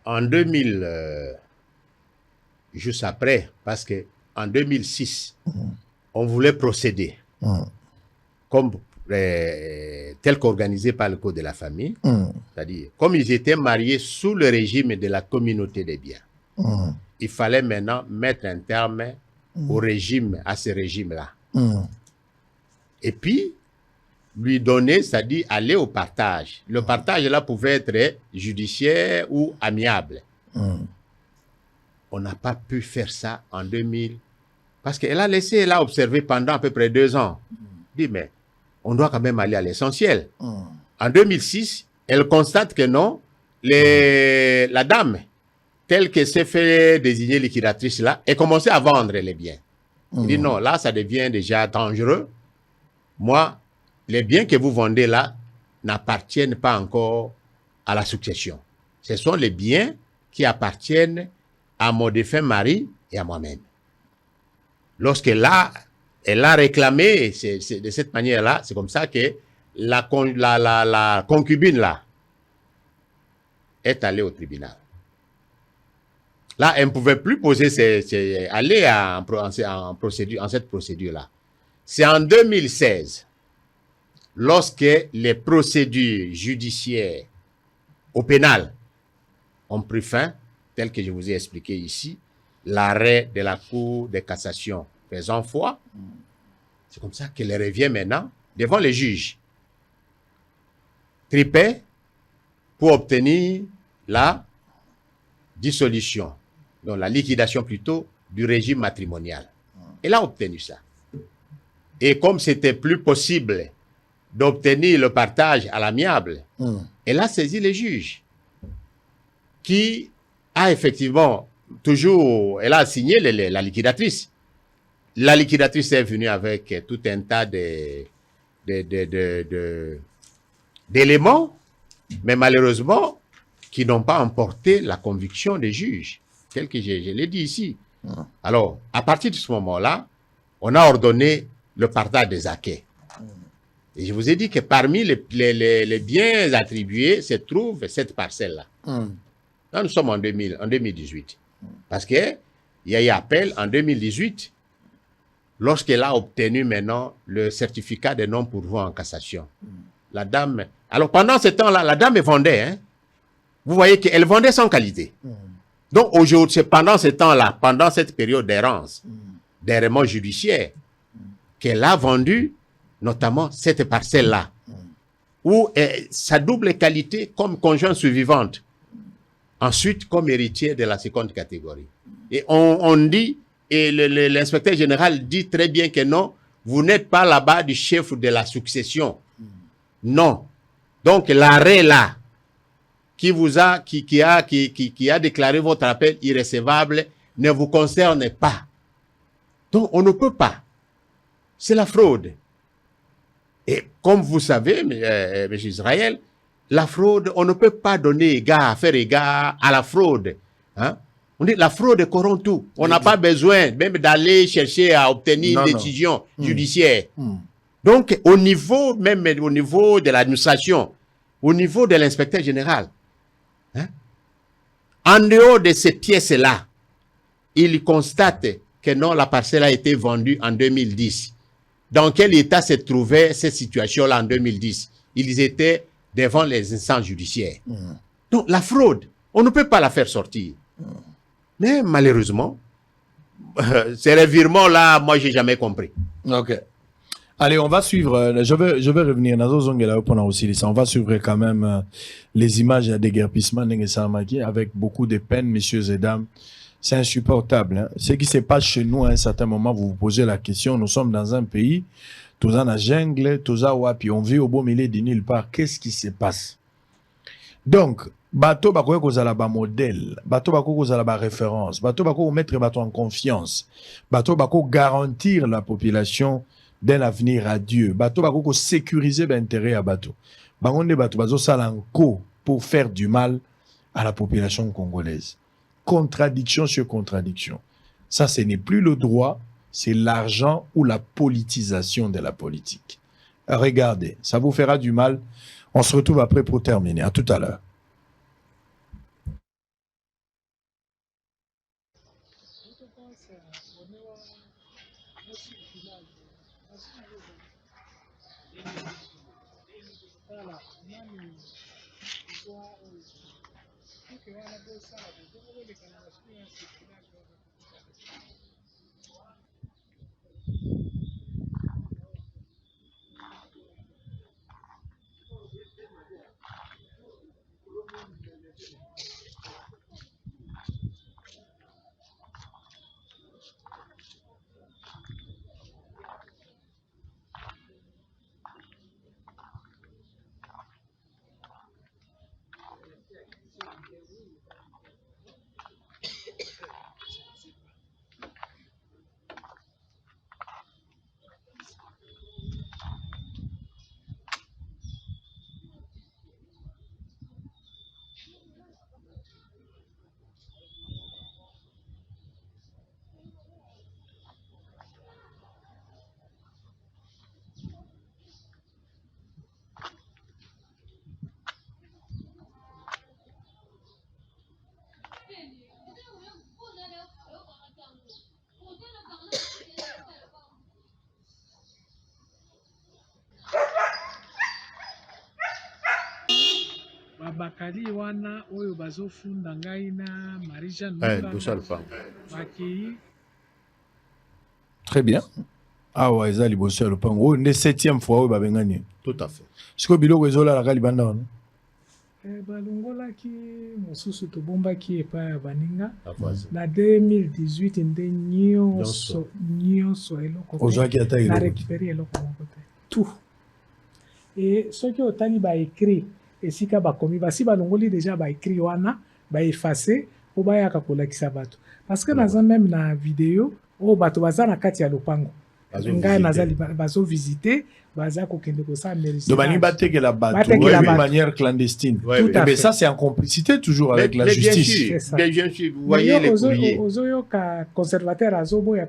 En 2000 juste après, parce que en 2006, on voulait procéder. Comme tel qu'organisé par le Code de la famille, c'est-à-dire, comme ils étaient mariés sous le régime de la communauté des biens, il fallait maintenant mettre un terme au régime, à ce régime-là. Et puis, lui donner, c'est-à-dire aller au partage. Le partage, là, pouvait être judiciaire ou amiable. On n'a pas pu faire ça en 2000, parce qu'elle a laissé, elle a observé pendant à peu près 2 ans. Dit, mais on doit quand même aller à l'essentiel. En 2006, elle constate que non, la dame, telle que s'est fait désigner liquidatrice là, a commencé à vendre les biens. Il dit non, là, ça devient déjà dangereux. Moi, les biens que vous vendez là n'appartiennent pas encore à la succession. Ce sont les biens qui appartiennent à mon défunt mari et à moi-même. Lorsqu'elle a réclamé de cette manière-là, c'est comme ça que la concubine là est allée au tribunal. Là, elle ne pouvait plus aller en cette procédure-là. C'est en 2016, lorsque les procédures judiciaires au pénal ont pris fin, tel que je vous ai expliqué ici, l'arrêt de la Cour de cassation faisant foi, c'est comme ça qu'elle revient maintenant devant les juges. Tripet pour obtenir la dissolution, donc la liquidation plutôt, du régime matrimonial. Elle a obtenu ça. Et comme c'était plus possible d'obtenir le partage à l'amiable, elle a saisi les juges, qui a effectivement toujours, elle a signé la liquidatrice. La liquidatrice est venue avec tout un tas d'éléments, mais malheureusement, qui n'ont pas emporté la conviction des juges, tel que je l'ai dit ici. Alors, à partir de ce moment-là, on a ordonné le partage des acquets. Et je vous ai dit que parmi les biens attribués se trouve cette parcelle-là. Là, nous sommes en 2018. Parce qu'il y a eu appel en 2018, lorsqu'elle a obtenu maintenant le certificat de non-pourvoi en cassation. La dame... Alors, pendant ce temps-là, la dame vendait. Hein? Vous voyez qu'elle vendait sans qualité. Donc, aujourd'hui, c'est pendant ce temps-là, pendant cette période d'errance, d'errement judiciaire, qu'elle a vendu, notamment cette parcelle-là, où sa double qualité comme conjointe survivante, ensuite comme héritier de la seconde catégorie. Et on dit, et l'inspecteur général dit très bien que non, vous n'êtes pas là-bas du chef de la succession. Non. Donc l'arrêt là, qui a déclaré votre appel irrecevable, ne vous concerne pas. Donc on ne peut pas. C'est la fraude. Et comme vous savez, M. Israël, la fraude, on ne peut pas faire égard à la fraude. Hein? On dit la fraude corrompt tout. On n'a pas besoin même d'aller chercher à obtenir une décision judiciaire. Donc, au niveau de l'administration, au niveau de l'inspecteur général, hein, en dehors de ces pièces-là, il constate que non, la parcelle a été vendue en 2010. Dans quel état se trouvait cette situation-là en 2010? Ils étaient devant les instances judiciaires. Donc, la fraude, on ne peut pas la faire sortir. Mais malheureusement, ces revirements-là, moi, je n'ai jamais compris. Ok. Allez, on va suivre. Je vais revenir. On va suivre quand même les images de déguerpissement avec beaucoup de peine, messieurs et dames. C'est insupportable. Hein. Ce qui se passe chez nous, à un certain moment, vous vous posez la question. Nous sommes dans un pays, tous en la jungle, tous à Wapi. On vit au beau milieu de nulle part. Qu'est-ce qui se passe? Donc, bateau bako kozala ba modèle, bateau bako kozala ba référence, bateau bako mettre bateau en confiance, bateau bako garantir la population d'un avenir radieux, bateau bako sécuriser l'intérêt à bateau. Bangonde bateau bazo salanko pour faire du mal à la population congolaise. Contradiction sur contradiction. Ça, ce n'est plus le droit, c'est l'argent ou la politisation de la politique. Regardez, ça vous fera du mal. On se retrouve après pour terminer. À tout à l'heure. babakali wana oyo bazofunda ngai na Marie-Jeanne Boussa Lupango. bakei Très bien. Awa eza liboso ya lopango oyo nde 7e fois oyo babengani. Tout à fait. Siko biloko ezolalaka libanda wana. balongolaki mosusu tobombaki epai ya baninga La voisine. na 2018 nde nyonso eloko te. Ozwaki ata na eloko. récupéré eloko moko te tout e soki otali baécrit esika bakomi basi balongoli déjà baécrit wana baefface mpo bayaka kolakisa bato parce que naza meme na video oyo bato baza na kati ya lopango ngai naza bazovisite baza kokende kosala Donc bani batekela bato Batekela de bato. manière clandestine. Ouais, Tout oui. à Mais fait. ça c'est en complicité toujours avec la Mais bien justice. sûr, C'est ça. bien sûr, vous voyez les courriers. ozoyoka conservateur azoboya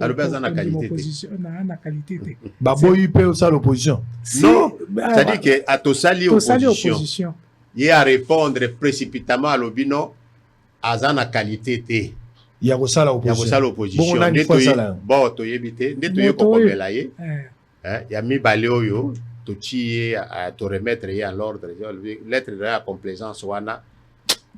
Alobi aza na qualité te. na qualité te Baboyi pe osala l'opposition. Non, c'est-à-dire que à tosali tosali opposition, opposition il y a à répondre précipitamment à l'obino, aza na qualité te. Ya kosala Ya opposition. kosala opposition. Bongo nani Nde fo toye- asala yango? Bon, toyebi te. Nde toye Moto oyo. kokomela ye. Eh. Ya mibale oyo, tochi ye, to remettre ye en l'ordre. Lettre de complaisance wana,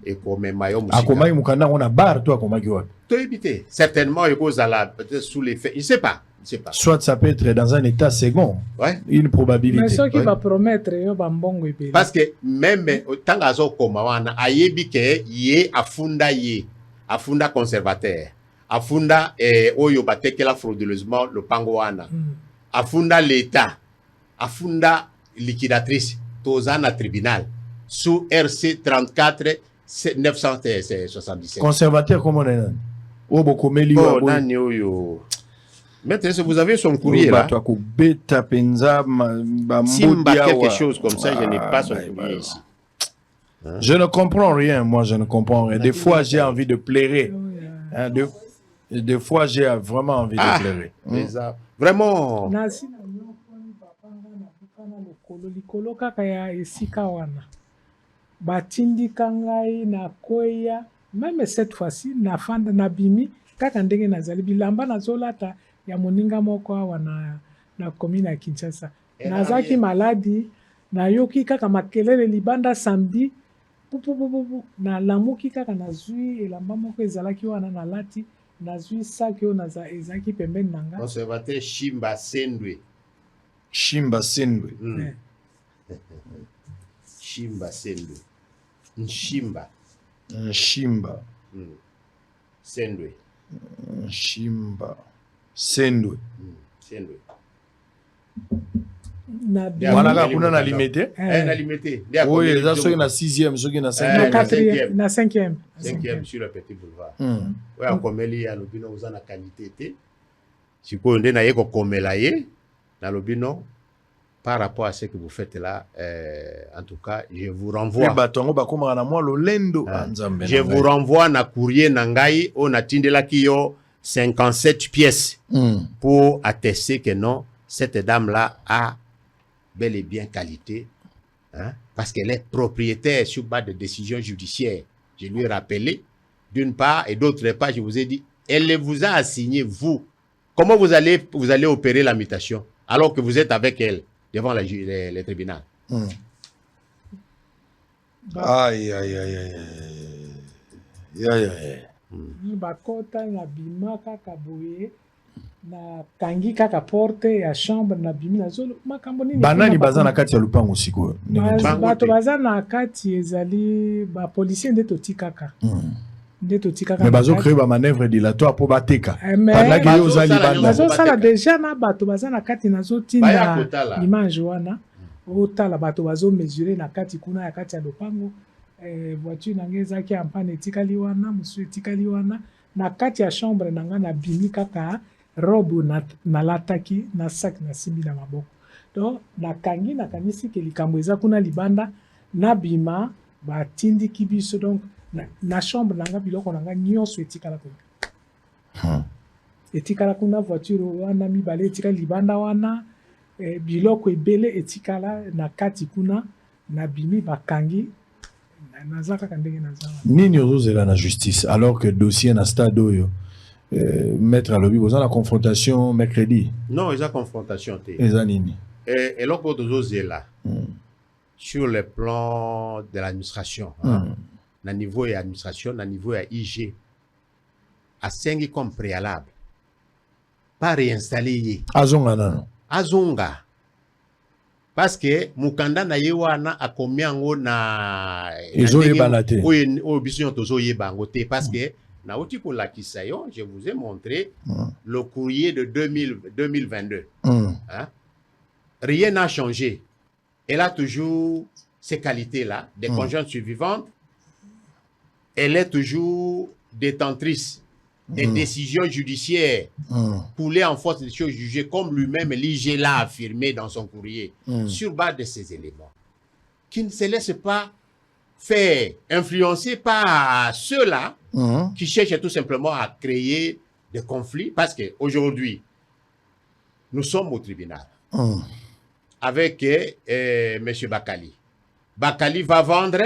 ekomema yo musika. Akomaki mukanda ngo na bar to akomaki wapi? Toyebi te. Certainement, ekozala peut-être sous l'effet. Je sais pas. Je sais pas. Soit ça peut être dans un état second. Ouais. Une mais probabilité. soki Ouais. bapromettre yo bambongo ebele Parce que même tant azokoma wana ayebi ke ye afunda conservateur afunda oyo batekela frauduleusement le pango wana afunda l'état afunda liquidatrice toza na tribunal sous RC 34 977. Conservateur comme on est là. Obo komeli Bon, wa boy. nani oyo Maître, est-ce que vous avez son courrier là? Bato akobeta penza Simba bambodi quelque awa. chose comme ça, je n'ai pas son bah, courrier bah. ici. Je ne comprends rien, moi je ne comprends rien. Des fois j'ai envie de plairer. Hein, des fois j'ai vraiment envie de plairer. Vraiment. nasi na nyokoni papanga na bukana likolo kaka ya esika wana batindika ngai na kweya meme cette fois-ci nafanda nabimi kaka ndenge nazali bilamba nazolata ya moninga moko awa na commune ya Kinshasa nazaki maladi nayoki kaka makelele libanda samedi pupupupu nalamuki kaka nazwi elamba moko ezalaki wana nalati nazwi saki oyo ezalaki pembeni na nga Conservateur Shimba Sendwe. Shimba Sendwe. Shimba Sendwe. Nshimba. Shimba. Sendwe. Shimba. Sendwe. Sendwe. Wana kuna na limité. Na limité. Oui, eza soki na 6e, soki na 5e. na 4e, na 5e. 5e sur le petit boulevard. Ouais, akomeli ya lobino oza na qualité te. Sikoyo nde na ye kokomela ye na lobino par rapport à ce que vous faites là, en tout cas, je vous renvoie. Je vous renvoie na courrier nangai on a tindelaki yo 57 pièces pour attester que non, cette dame-là a bel et bien qualité, hein, parce qu'elle est propriétaire sur base de décision judiciaire. Je lui ai rappelé, d'une part, et d'autre part, je vous ai dit, elle vous a assigné, vous. Comment vous allez opérer la mutation? alors que vous êtes avec elle devant les tribunaux. Aïe, aïe, aïe, aïe. Aïe, aïe. bakota na bima kaka boye na kangi kaka porte ya chambre na bimi na zolo makambo nini banani baza na kati ya lupango sikoyo bato baza na kati ezali bapolisier nde totikaka nde totikaka mais bazocrée bamanœuvre dilatoire mpo bateka bandaki ye ozali banda bazosala deja na bato baza na kati nazotinda image wana otala bato bazomesure na kati kuna ya kati ya lopango voiture na ngai ezalaki ya mpana etikali wana mosusu etikali wana na kati ya chambre na ngai nabimi kaka robe nalataki na sac nasimbi na maboko donc nakangisi ke likambo eza kuna libanda nabima batindiki biso donc na chambre na ngai biloko na ngai nyonso etikala kuna etikala kuna voiture wana mibale etikali libanda wana biloko ebele etikala na kati kuna nabimi bakangi nini ozozela na justice alors que dossier na stade oyo maître alobi boza na confrontation mercredi non eza confrontation te eza nini eloko tozozela sur le plan de l'administration na niveau ya administration na niveau ya IG asengi comme préalable pas réinstaller ye azonga nano azonga parce que mukanda na ye wana akomi yango na ezoyebana te oyo biso nyonso tozoyeba yango te parce que nauti kolakisa yo je vous ai montré le courrier de 2022 hein? Rien n'a changé. Elle a toujours ces qualités là des conjointes survivantes, elle est toujours détentrice des décisions judiciaires coulées en force des choses jugées, comme lui-même l'IG l'a affirmé dans son courrier, sur base de ces éléments, qui ne se laissent pas faire influencer par ceux-là qui cherchent tout simplement à créer des conflits, parce qu'aujourd'hui, nous sommes au tribunal avec M. Bakali. Bakali va vendre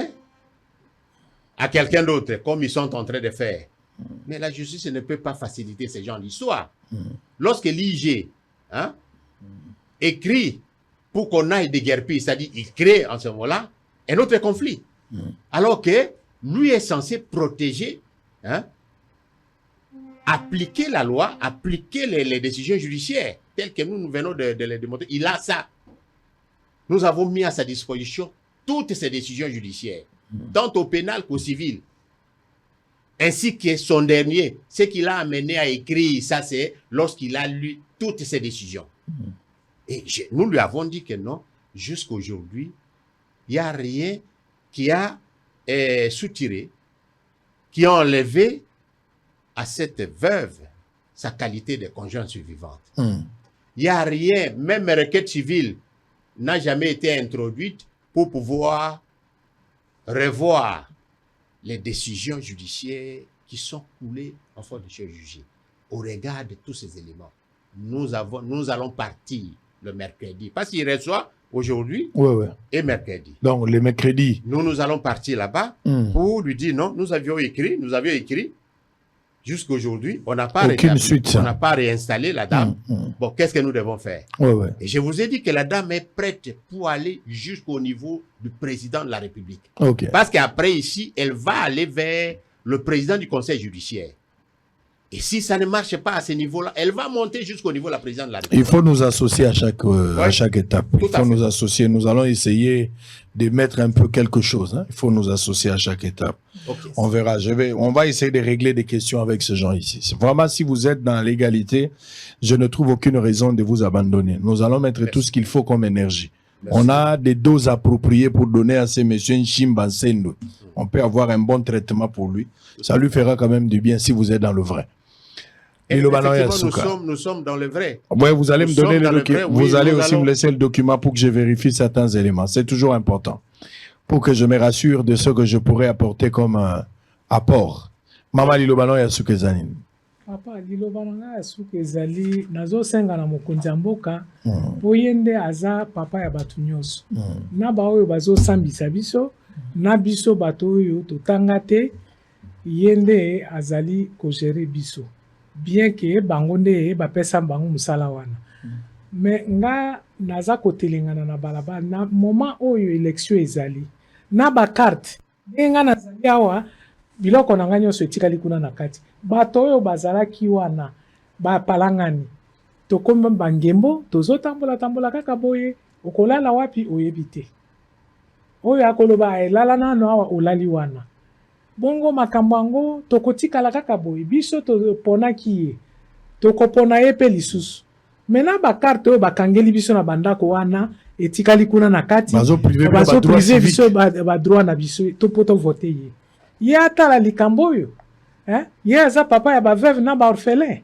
à quelqu'un d'autre, comme ils sont en train de faire. Mais la justice ne peut pas faciliter ce genre d'histoire. Lorsque l'IG écrit pour qu'on aille déguerpir, c'est-à-dire il crée en ce moment-là un autre conflit. Alors que lui est censé protéger, appliquer la loi, appliquer les décisions judiciaires, telles que nous venons de les démontrer. Il a ça. Nous avons mis à sa disposition toutes ces décisions judiciaires, tant au pénal qu'au civil. Ainsi que son dernier, ce qu'il a amené à écrire, ça c'est lorsqu'il a lu toutes ces décisions. Et nous lui avons dit que non, jusqu'aujourd'hui, il n'y a rien qui a soutiré, qui a enlevé à cette veuve sa qualité de conjointe survivante. Il n'y a rien, même requête civile n'a jamais été introduite pour pouvoir revoir les décisions judiciaires qui sont coulées en force de choses jugées. Au regard de tous ces éléments, nous allons partir le mercredi. Parce qu'il reçoit aujourd'hui et mercredi. Donc, le mercredi. Nous allons partir là-bas pour lui dire non, nous avions écrit. Jusqu'aujourd'hui, on n'a pas réinstallé la dame. Bon, qu'est-ce que nous devons faire? Et je vous ai dit que la dame est prête pour aller jusqu'au niveau du président de la République. Parce qu'après ici, elle va aller vers le président du conseil judiciaire. Et si ça ne marche pas à ce niveau-là, elle va monter jusqu'au niveau de la présidente de la République. Il faut nous associer à chaque étape. Il faut nous associer. Nous allons essayer de mettre un peu quelque chose. Il faut nous associer à chaque étape. On verra. On va essayer de régler des questions avec ce genre ici. Vraiment, si vous êtes dans l'égalité, je ne trouve aucune raison de vous abandonner. Nous allons mettre tout ce qu'il faut comme énergie. On a des doses appropriées pour donner à ces messieurs Nchimba Nsendo. On peut avoir un bon traitement pour lui. Ça lui fera quand même du bien si vous êtes dans le vrai. Nous sommes dans le vrai. Oui, vous allez me donner le document. Vous allez aussi me laisser le document pour que je vérifie certains éléments. C'est toujours important. Pour que je me rassure de ce que je pourrais apporter comme apport. Maman Lilobano Yasuke Zanin. Papa, Lilobano Yasuke Zali, Nazo Senga na mokonzi ya mboka, poyende aza papa ya batu nyonso. Na ba oyo bazo sambisa biso, na biso bato oyo totanga te, yende azali ko gérer biso. Bien que bango nde bapesa bango musala wana. mais nga naza kotelengana na balabala na moment oyo élection ezali na bakarte ndenge nga nazali awa biloko na nga nyonso etikali kuna na kati bato oyo bazalaki wana bapalangani tokomi bangembo tozotambola kaka boye okolala wapi oyebi te oyo akoloba elala nano awa olali wana bongo makambo yango tokotikala kaka boye biso toponaki ye tokopona ye mpe lisusu mena bakarte oyo bakangeli biso na bandako wana etikali kuna na kati bazoprive biso badroit na biso po tovote ye atala likambo oyo ye aza papa ya baveuve na baorphelin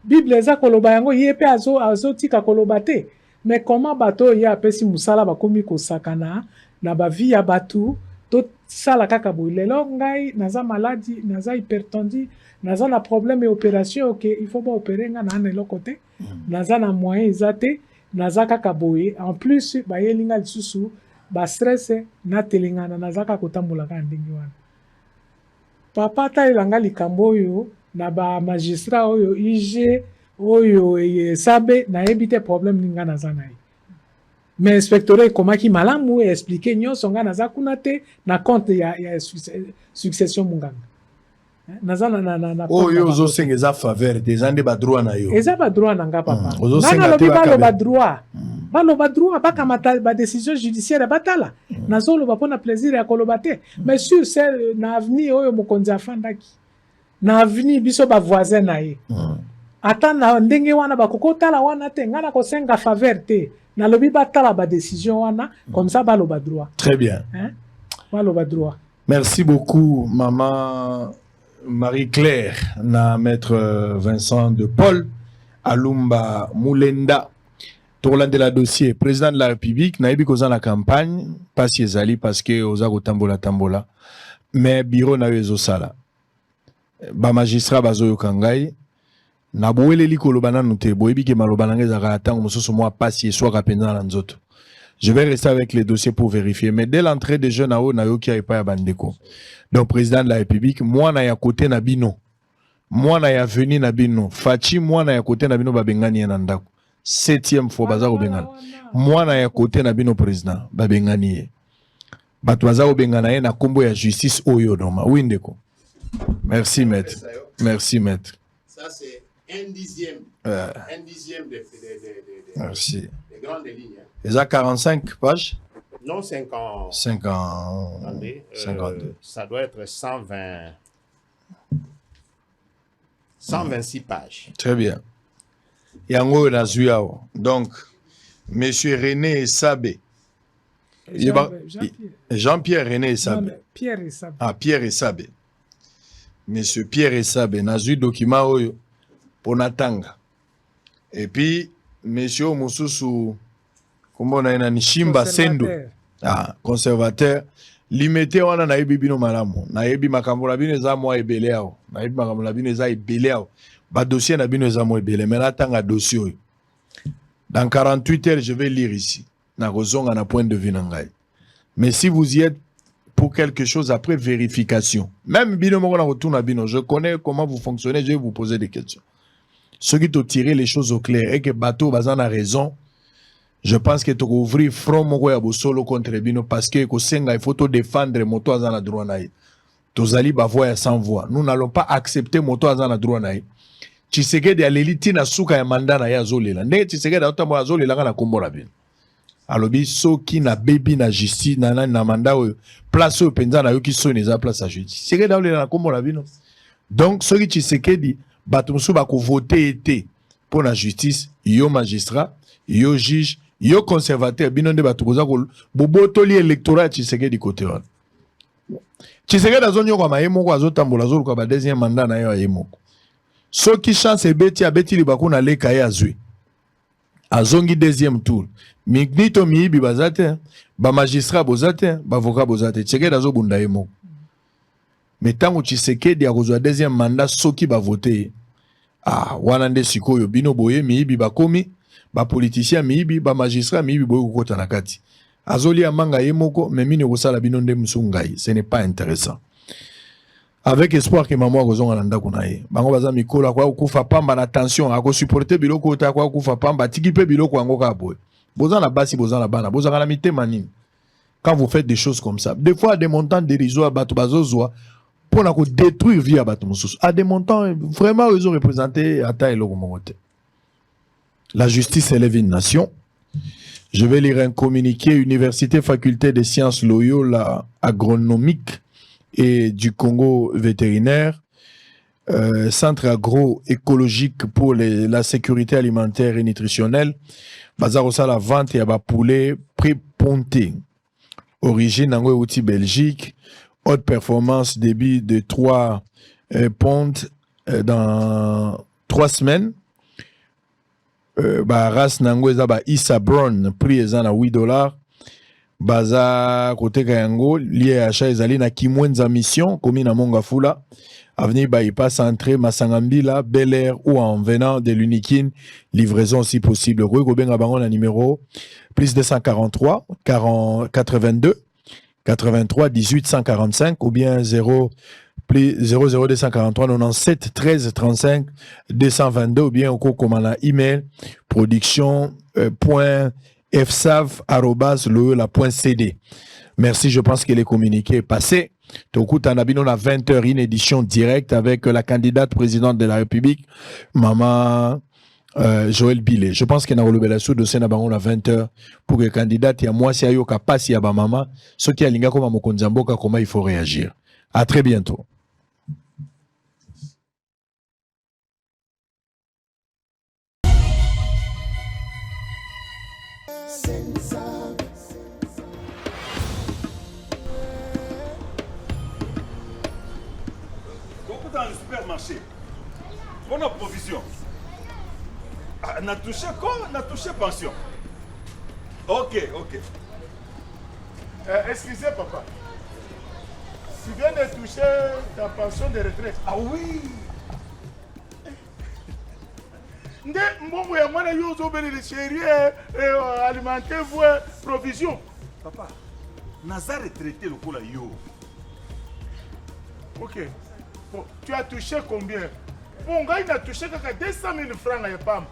bible eza koloba yango ye mpe azotika koloba te mais comment bato oyo ye apesi mosala bakomi kosakana na bavi ya bato tosala kaka boye lelo ngai naza maladi naza hypertendie naza na problème ya opération oke il faut baopere nga na eloko te naza na moyen eza te naza kaka boye en plus bayeli nga lisusu bastress natelengana naza kaka kotambola kaka ndenge wana papa atalelanga likambo oyo na bamagistrat oyo ig oyo esabe nayebi te problème ninga naza na ye mais inspecteur ekomaki malamu expliqué nyonso nga naza kuna te na compte ya succession munganga naza na oyo ozosenga eza faveur te eza nde badroit na yo eza badroit na nga papa nga nalobi baloba droit bakamata badécision judiciaire batala nazoloba mpona plaisir ya koloba te mais sur celle na avenir oyo mokonzi afandaki na avenir biso bavoisin na ye ata na ndenge wana bakokotala wana te nga na kosenga faveur te nalobi batala badécision wana comme ça baloba droit. Très bien. Baloba droit. Merci beaucoup maman Marie-Claire na maître Vincent de Paul Alumba Moulenda Torlande la dossier président de la République nayebi koza na campagne pasi ezali parce que oza kotambola mais bureau na yo ezosala ba magistrat bazoyoka ngai na boeleli koloba nanu te boyebi ke maloba nanga ezaka ntango mosusu mwa pasi eswaka mpenza na nzoto. Je vais rester avec les dossiers pour vérifier. Mais dès l'entrée des jeunes à haut, na yoki a pas ya bandeko. Donc, président de la République, moi na ya côté na bino. Moi na ya venu na bino. Fachi, moi na ya côté na bino babengani yanandako. 7e fois bazaro bengana. Moi na ya côté na bino président babengani ye. Bato bazaro bengana ye na kombo ya justice oyo doma. Oui ndeko. Merci maître. Merci maître. Ça c'est un dixième des merci. Des grandes lignes. Et ça 45 pages? Non, 50. 50. Attendez, 52. Ça doit être 120. 126 pages. Très bien. Yango Nazuao. Donc, monsieur René Sabé. Jean-Pierre René Sabé. Pierre Sabé. Ah, Pierre Sabé. Monsieur Pierre Sabé. Nazu document oyo pour Natanga. Et puis, monsieur Moussousou. Comment on a Nishimba Sendo. Ah, conservateur. Limité wana na yebi bino malamu. Na yebi makambo la bino eza mwa ebele yao. Na yebi makambo la bino eza ebele yao. Ba dossier na bino eza mwa ebele. Mais natanga dossier. Dans 48 heures, je vais lire ici. Na kozonga na point de vue na ngai. Mais si vous y êtes pour quelque chose après vérification, même bino moko na retour na bino, je connais comment vous fonctionnez, je vais vous poser des questions. Ceux qui t'ont tiré les choses au clair et que bateau bazan a raison. Je pense que tu peux ouvrir front moko ya bosolo contre bino parce que il faut te défendre moto azana droit naï. Tozali ba voix sans voix. Nous n'allons pas accepter moto azana droit naï. Tshisekedi aleliti na suka ya mandana ya zolela. Ndenge Tshisekedi atambo azolela na kombo la bino. Alobi soki na baby na justice na manda oyo place oyo penza na yo ki soni za place à justice. Tshisekedi azolela na kombo la bino. Donc soki Tshisekedi bato musu ba ko voter été pour la justice, yo magistrat, yo juge, yo conservateur bino nde bato koza ko bobotoli électorat Tshisekedi côté wana. Tshisekedi azonyo kwa mayemoko azotambola azoluka ba deuxième mandat na yo ayemoko. Soki chance ebeti abeti libako na leka ya azwi. Azongi deuxième tour. Mignito miibi bazate, ba magistrat bozate, ba avocat bozate. Tshisekedi azobunda yemoko. Mais tango Tshisekedi akozwa deuxième mandat soki ba voter. Ah, wana nde sikoyo bino boye miibi bakomi. Ba politicien miibi, ba magistrat miibi boye kokota na kati. Azoli amanga yemoko, mais mine kosala bino nde musungai. Ce n'est pas intéressant. avec espoir que maman kozonga na ndako na ye bango baza mikolo kwa kufa pamba na tension ako supporter biloko ta kwa kufa pamba tiki pe biloko yango ka boy boza na basi boza na bana boza na mitema nini quand vous faites des choses comme ça des fois des montants dérisoires bato bazozwa pour na ko détruire vie à bato mususu à des montants vraiment ils ont représenté ata eloko mongote. La justice élève une nation. Je vais lire un communiqué. Université Faculté des Sciences Loyola Agronomique et du Congo vétérinaire, Centre agro-écologique pour la sécurité alimentaire et nutritionnelle, Bazarosa la vente et à poulet pré-ponté. Origine en outil Belgique, haute performance débit de 3 pontes dans 3 semaines. Race nango eza ba Isa Brown prix eza na $8 baza côté kayango lié achat ezali na Kimwenza mission commune na Mongafula avenue Baïpa centré Masangambila Bel Air ou en venant de l'Unikine livraison si possible ko benga bango na numéro plus 243 82 83 18 145 ou bien 00243 97 13 35 222 ou bien au comme la email production.fsav@loyola.cd. Merci, je pense que les communiqués est passé. Toku Tanabino à 20h une édition directe avec la candidate présidente de la République Maman Joël Billet. Je pense qu'il y a un sous de Sénabaron à 20h pour que le candidat y a moi si ayo kapasi ya ba maman ce qui a linga comme mokonzamboka comment il faut réagir. À très bientôt. Dans le supermarché, on a provision. On a touché quoi? On a touché pension. Ok. Excusez, papa. Tu viens de toucher ta pension de retraite. Ah oui. Nde mbongo ya mwana yo ozobeli le chéri alimentaire vous provision. Papa, naza retraité le coup là yo. Ok. Bon, tu as touché combien? Bon, gars, il a touché 200 000 francs à Yepam.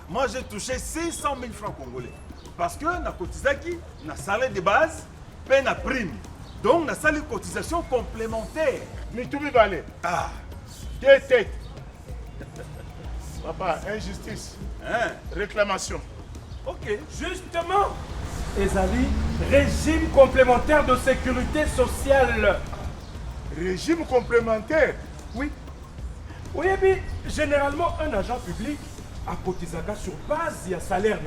Moi, j'ai touché 500 000 francs congolais. Parce que na cotisaki, na salaire de base, paye na prime. Donc, na salaire de cotisation complémentaire. Mais tout balé. Ah. 2 têtes. Papa, injustice. Hein? Réclamation. Ok. Justement, Ezali, régime complémentaire de sécurité sociale. Régime complémentaire? Oui. Oui, mais généralement, un agent public a cotisé sur base de salaire.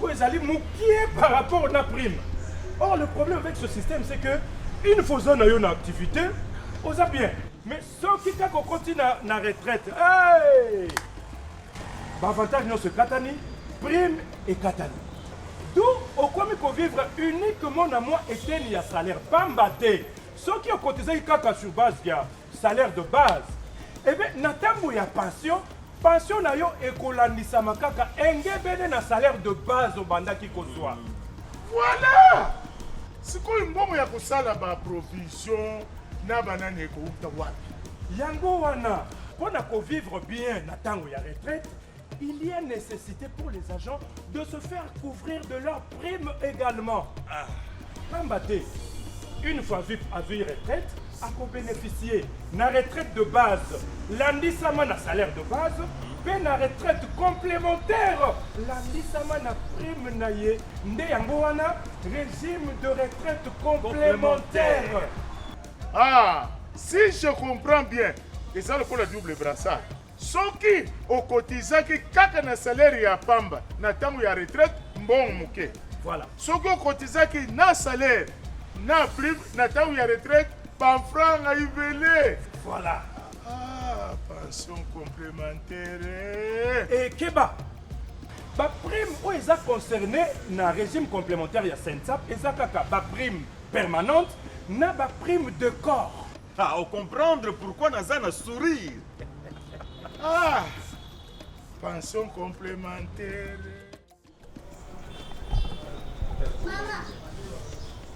Oui, Ezali, moukié par rapport à la prime. Or, le problème avec ce système, c'est que une fois qu'on a une activité, on a bien. Mais ceux qui continuent na retraite, hey! Avantage non, c'est Katani, prime et Katani. D'où, au quoi il faut vivre uniquement dans moi et tenir à salaire. Bambaté. Ceux qui ont cotisé sur base de salaire de base, eh bien, il y a pension na yo ekolandisa makaka engebene na salaire de base au banda qui soit. Voilà! C'est quoi une bombe ya kosala ba provision na banane ko wapi? Yango wana, pour vivre bien na tango ya retraite, il y a nécessité pour les agents de se faire couvrir de leurs primes également. Mambaté, une fois à vie retraite, à bénéficier de la retraite de base, l'andissement na salaire de base, puis la retraite complémentaire, l'andissement na prime naye, ndeyangoana, régime de retraite complémentaire. Ah, si je comprends bien, et ça le pour le double brassard. Soki au cotisant qui kaka na salaire ya pamba, na tango ya retraite, mbon muke. Voilà. Soki au cotisant qui na salaire, na prime, na tango ya retraite, pan franc à yvelé. Voilà. Ah, pension complémentaire. Et Keba, la prime où ils ont concerné dans le régime complémentaire de SENSAP, ils ont la prime permanente, na la prime de corps. Ah, on comprendre pourquoi nous avons sourire. Ah, pension complémentaire.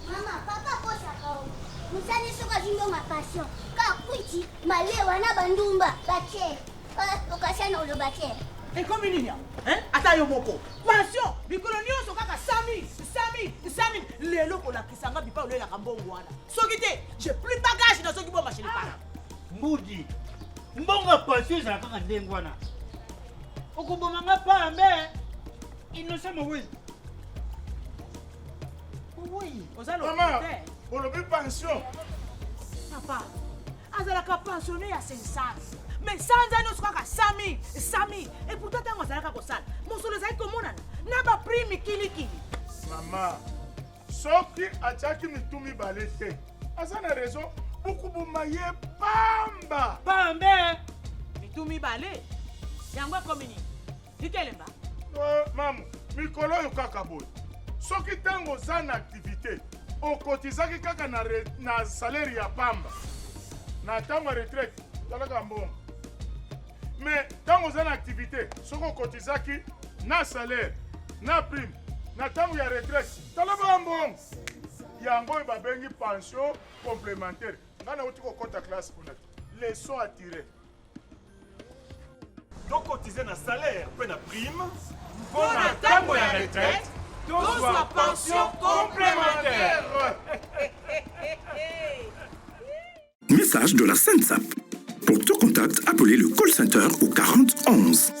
Maman, papa pose à musani soka jimbo mapassion ka kwiti malewa na bandumba bache okashana ulo bache ekomi nini ata yo moko pension bikolo nyonso kaka 100 000 lelo kolakisanga bipa olelaka mbongo wana soki te j'ai plus bagage na soki bo machine pana mbudi mbongo ya pension ezala kaka ndenge wana okobomanga pambe innocent mowezi oui oza Maman, te olobi pension. papa azalaka pensionné ya sensance mais sanza nyonso kaka 100 000 et pourtant ntango azalaka kosala mosolo ezali komonana na baprime kilikili Maman, soki atiaki mitu mibale te aza na raison bokuboma ye pamba. pambe mitu mibale yango ekomi nini likelemba Mamu, mikolo oyo kaka boye soki ntango oza na activité okotizaki kaka na salaire ya pamba na ntango ya retraite talaka mbongo mais ntango oza na activité soki okotizaki na salaire na prime na ntango ya retraite talaka mbongo yango oyo babengi pension complémentaire ngai nauti kokɔta classe kuna leçon à tirer tokotize na salaire mpe na prime mpo na ntango ya retraite tozwa pension complémentaire Message de la SENSAP. Pour tout contact, appelez le call center au 40 11.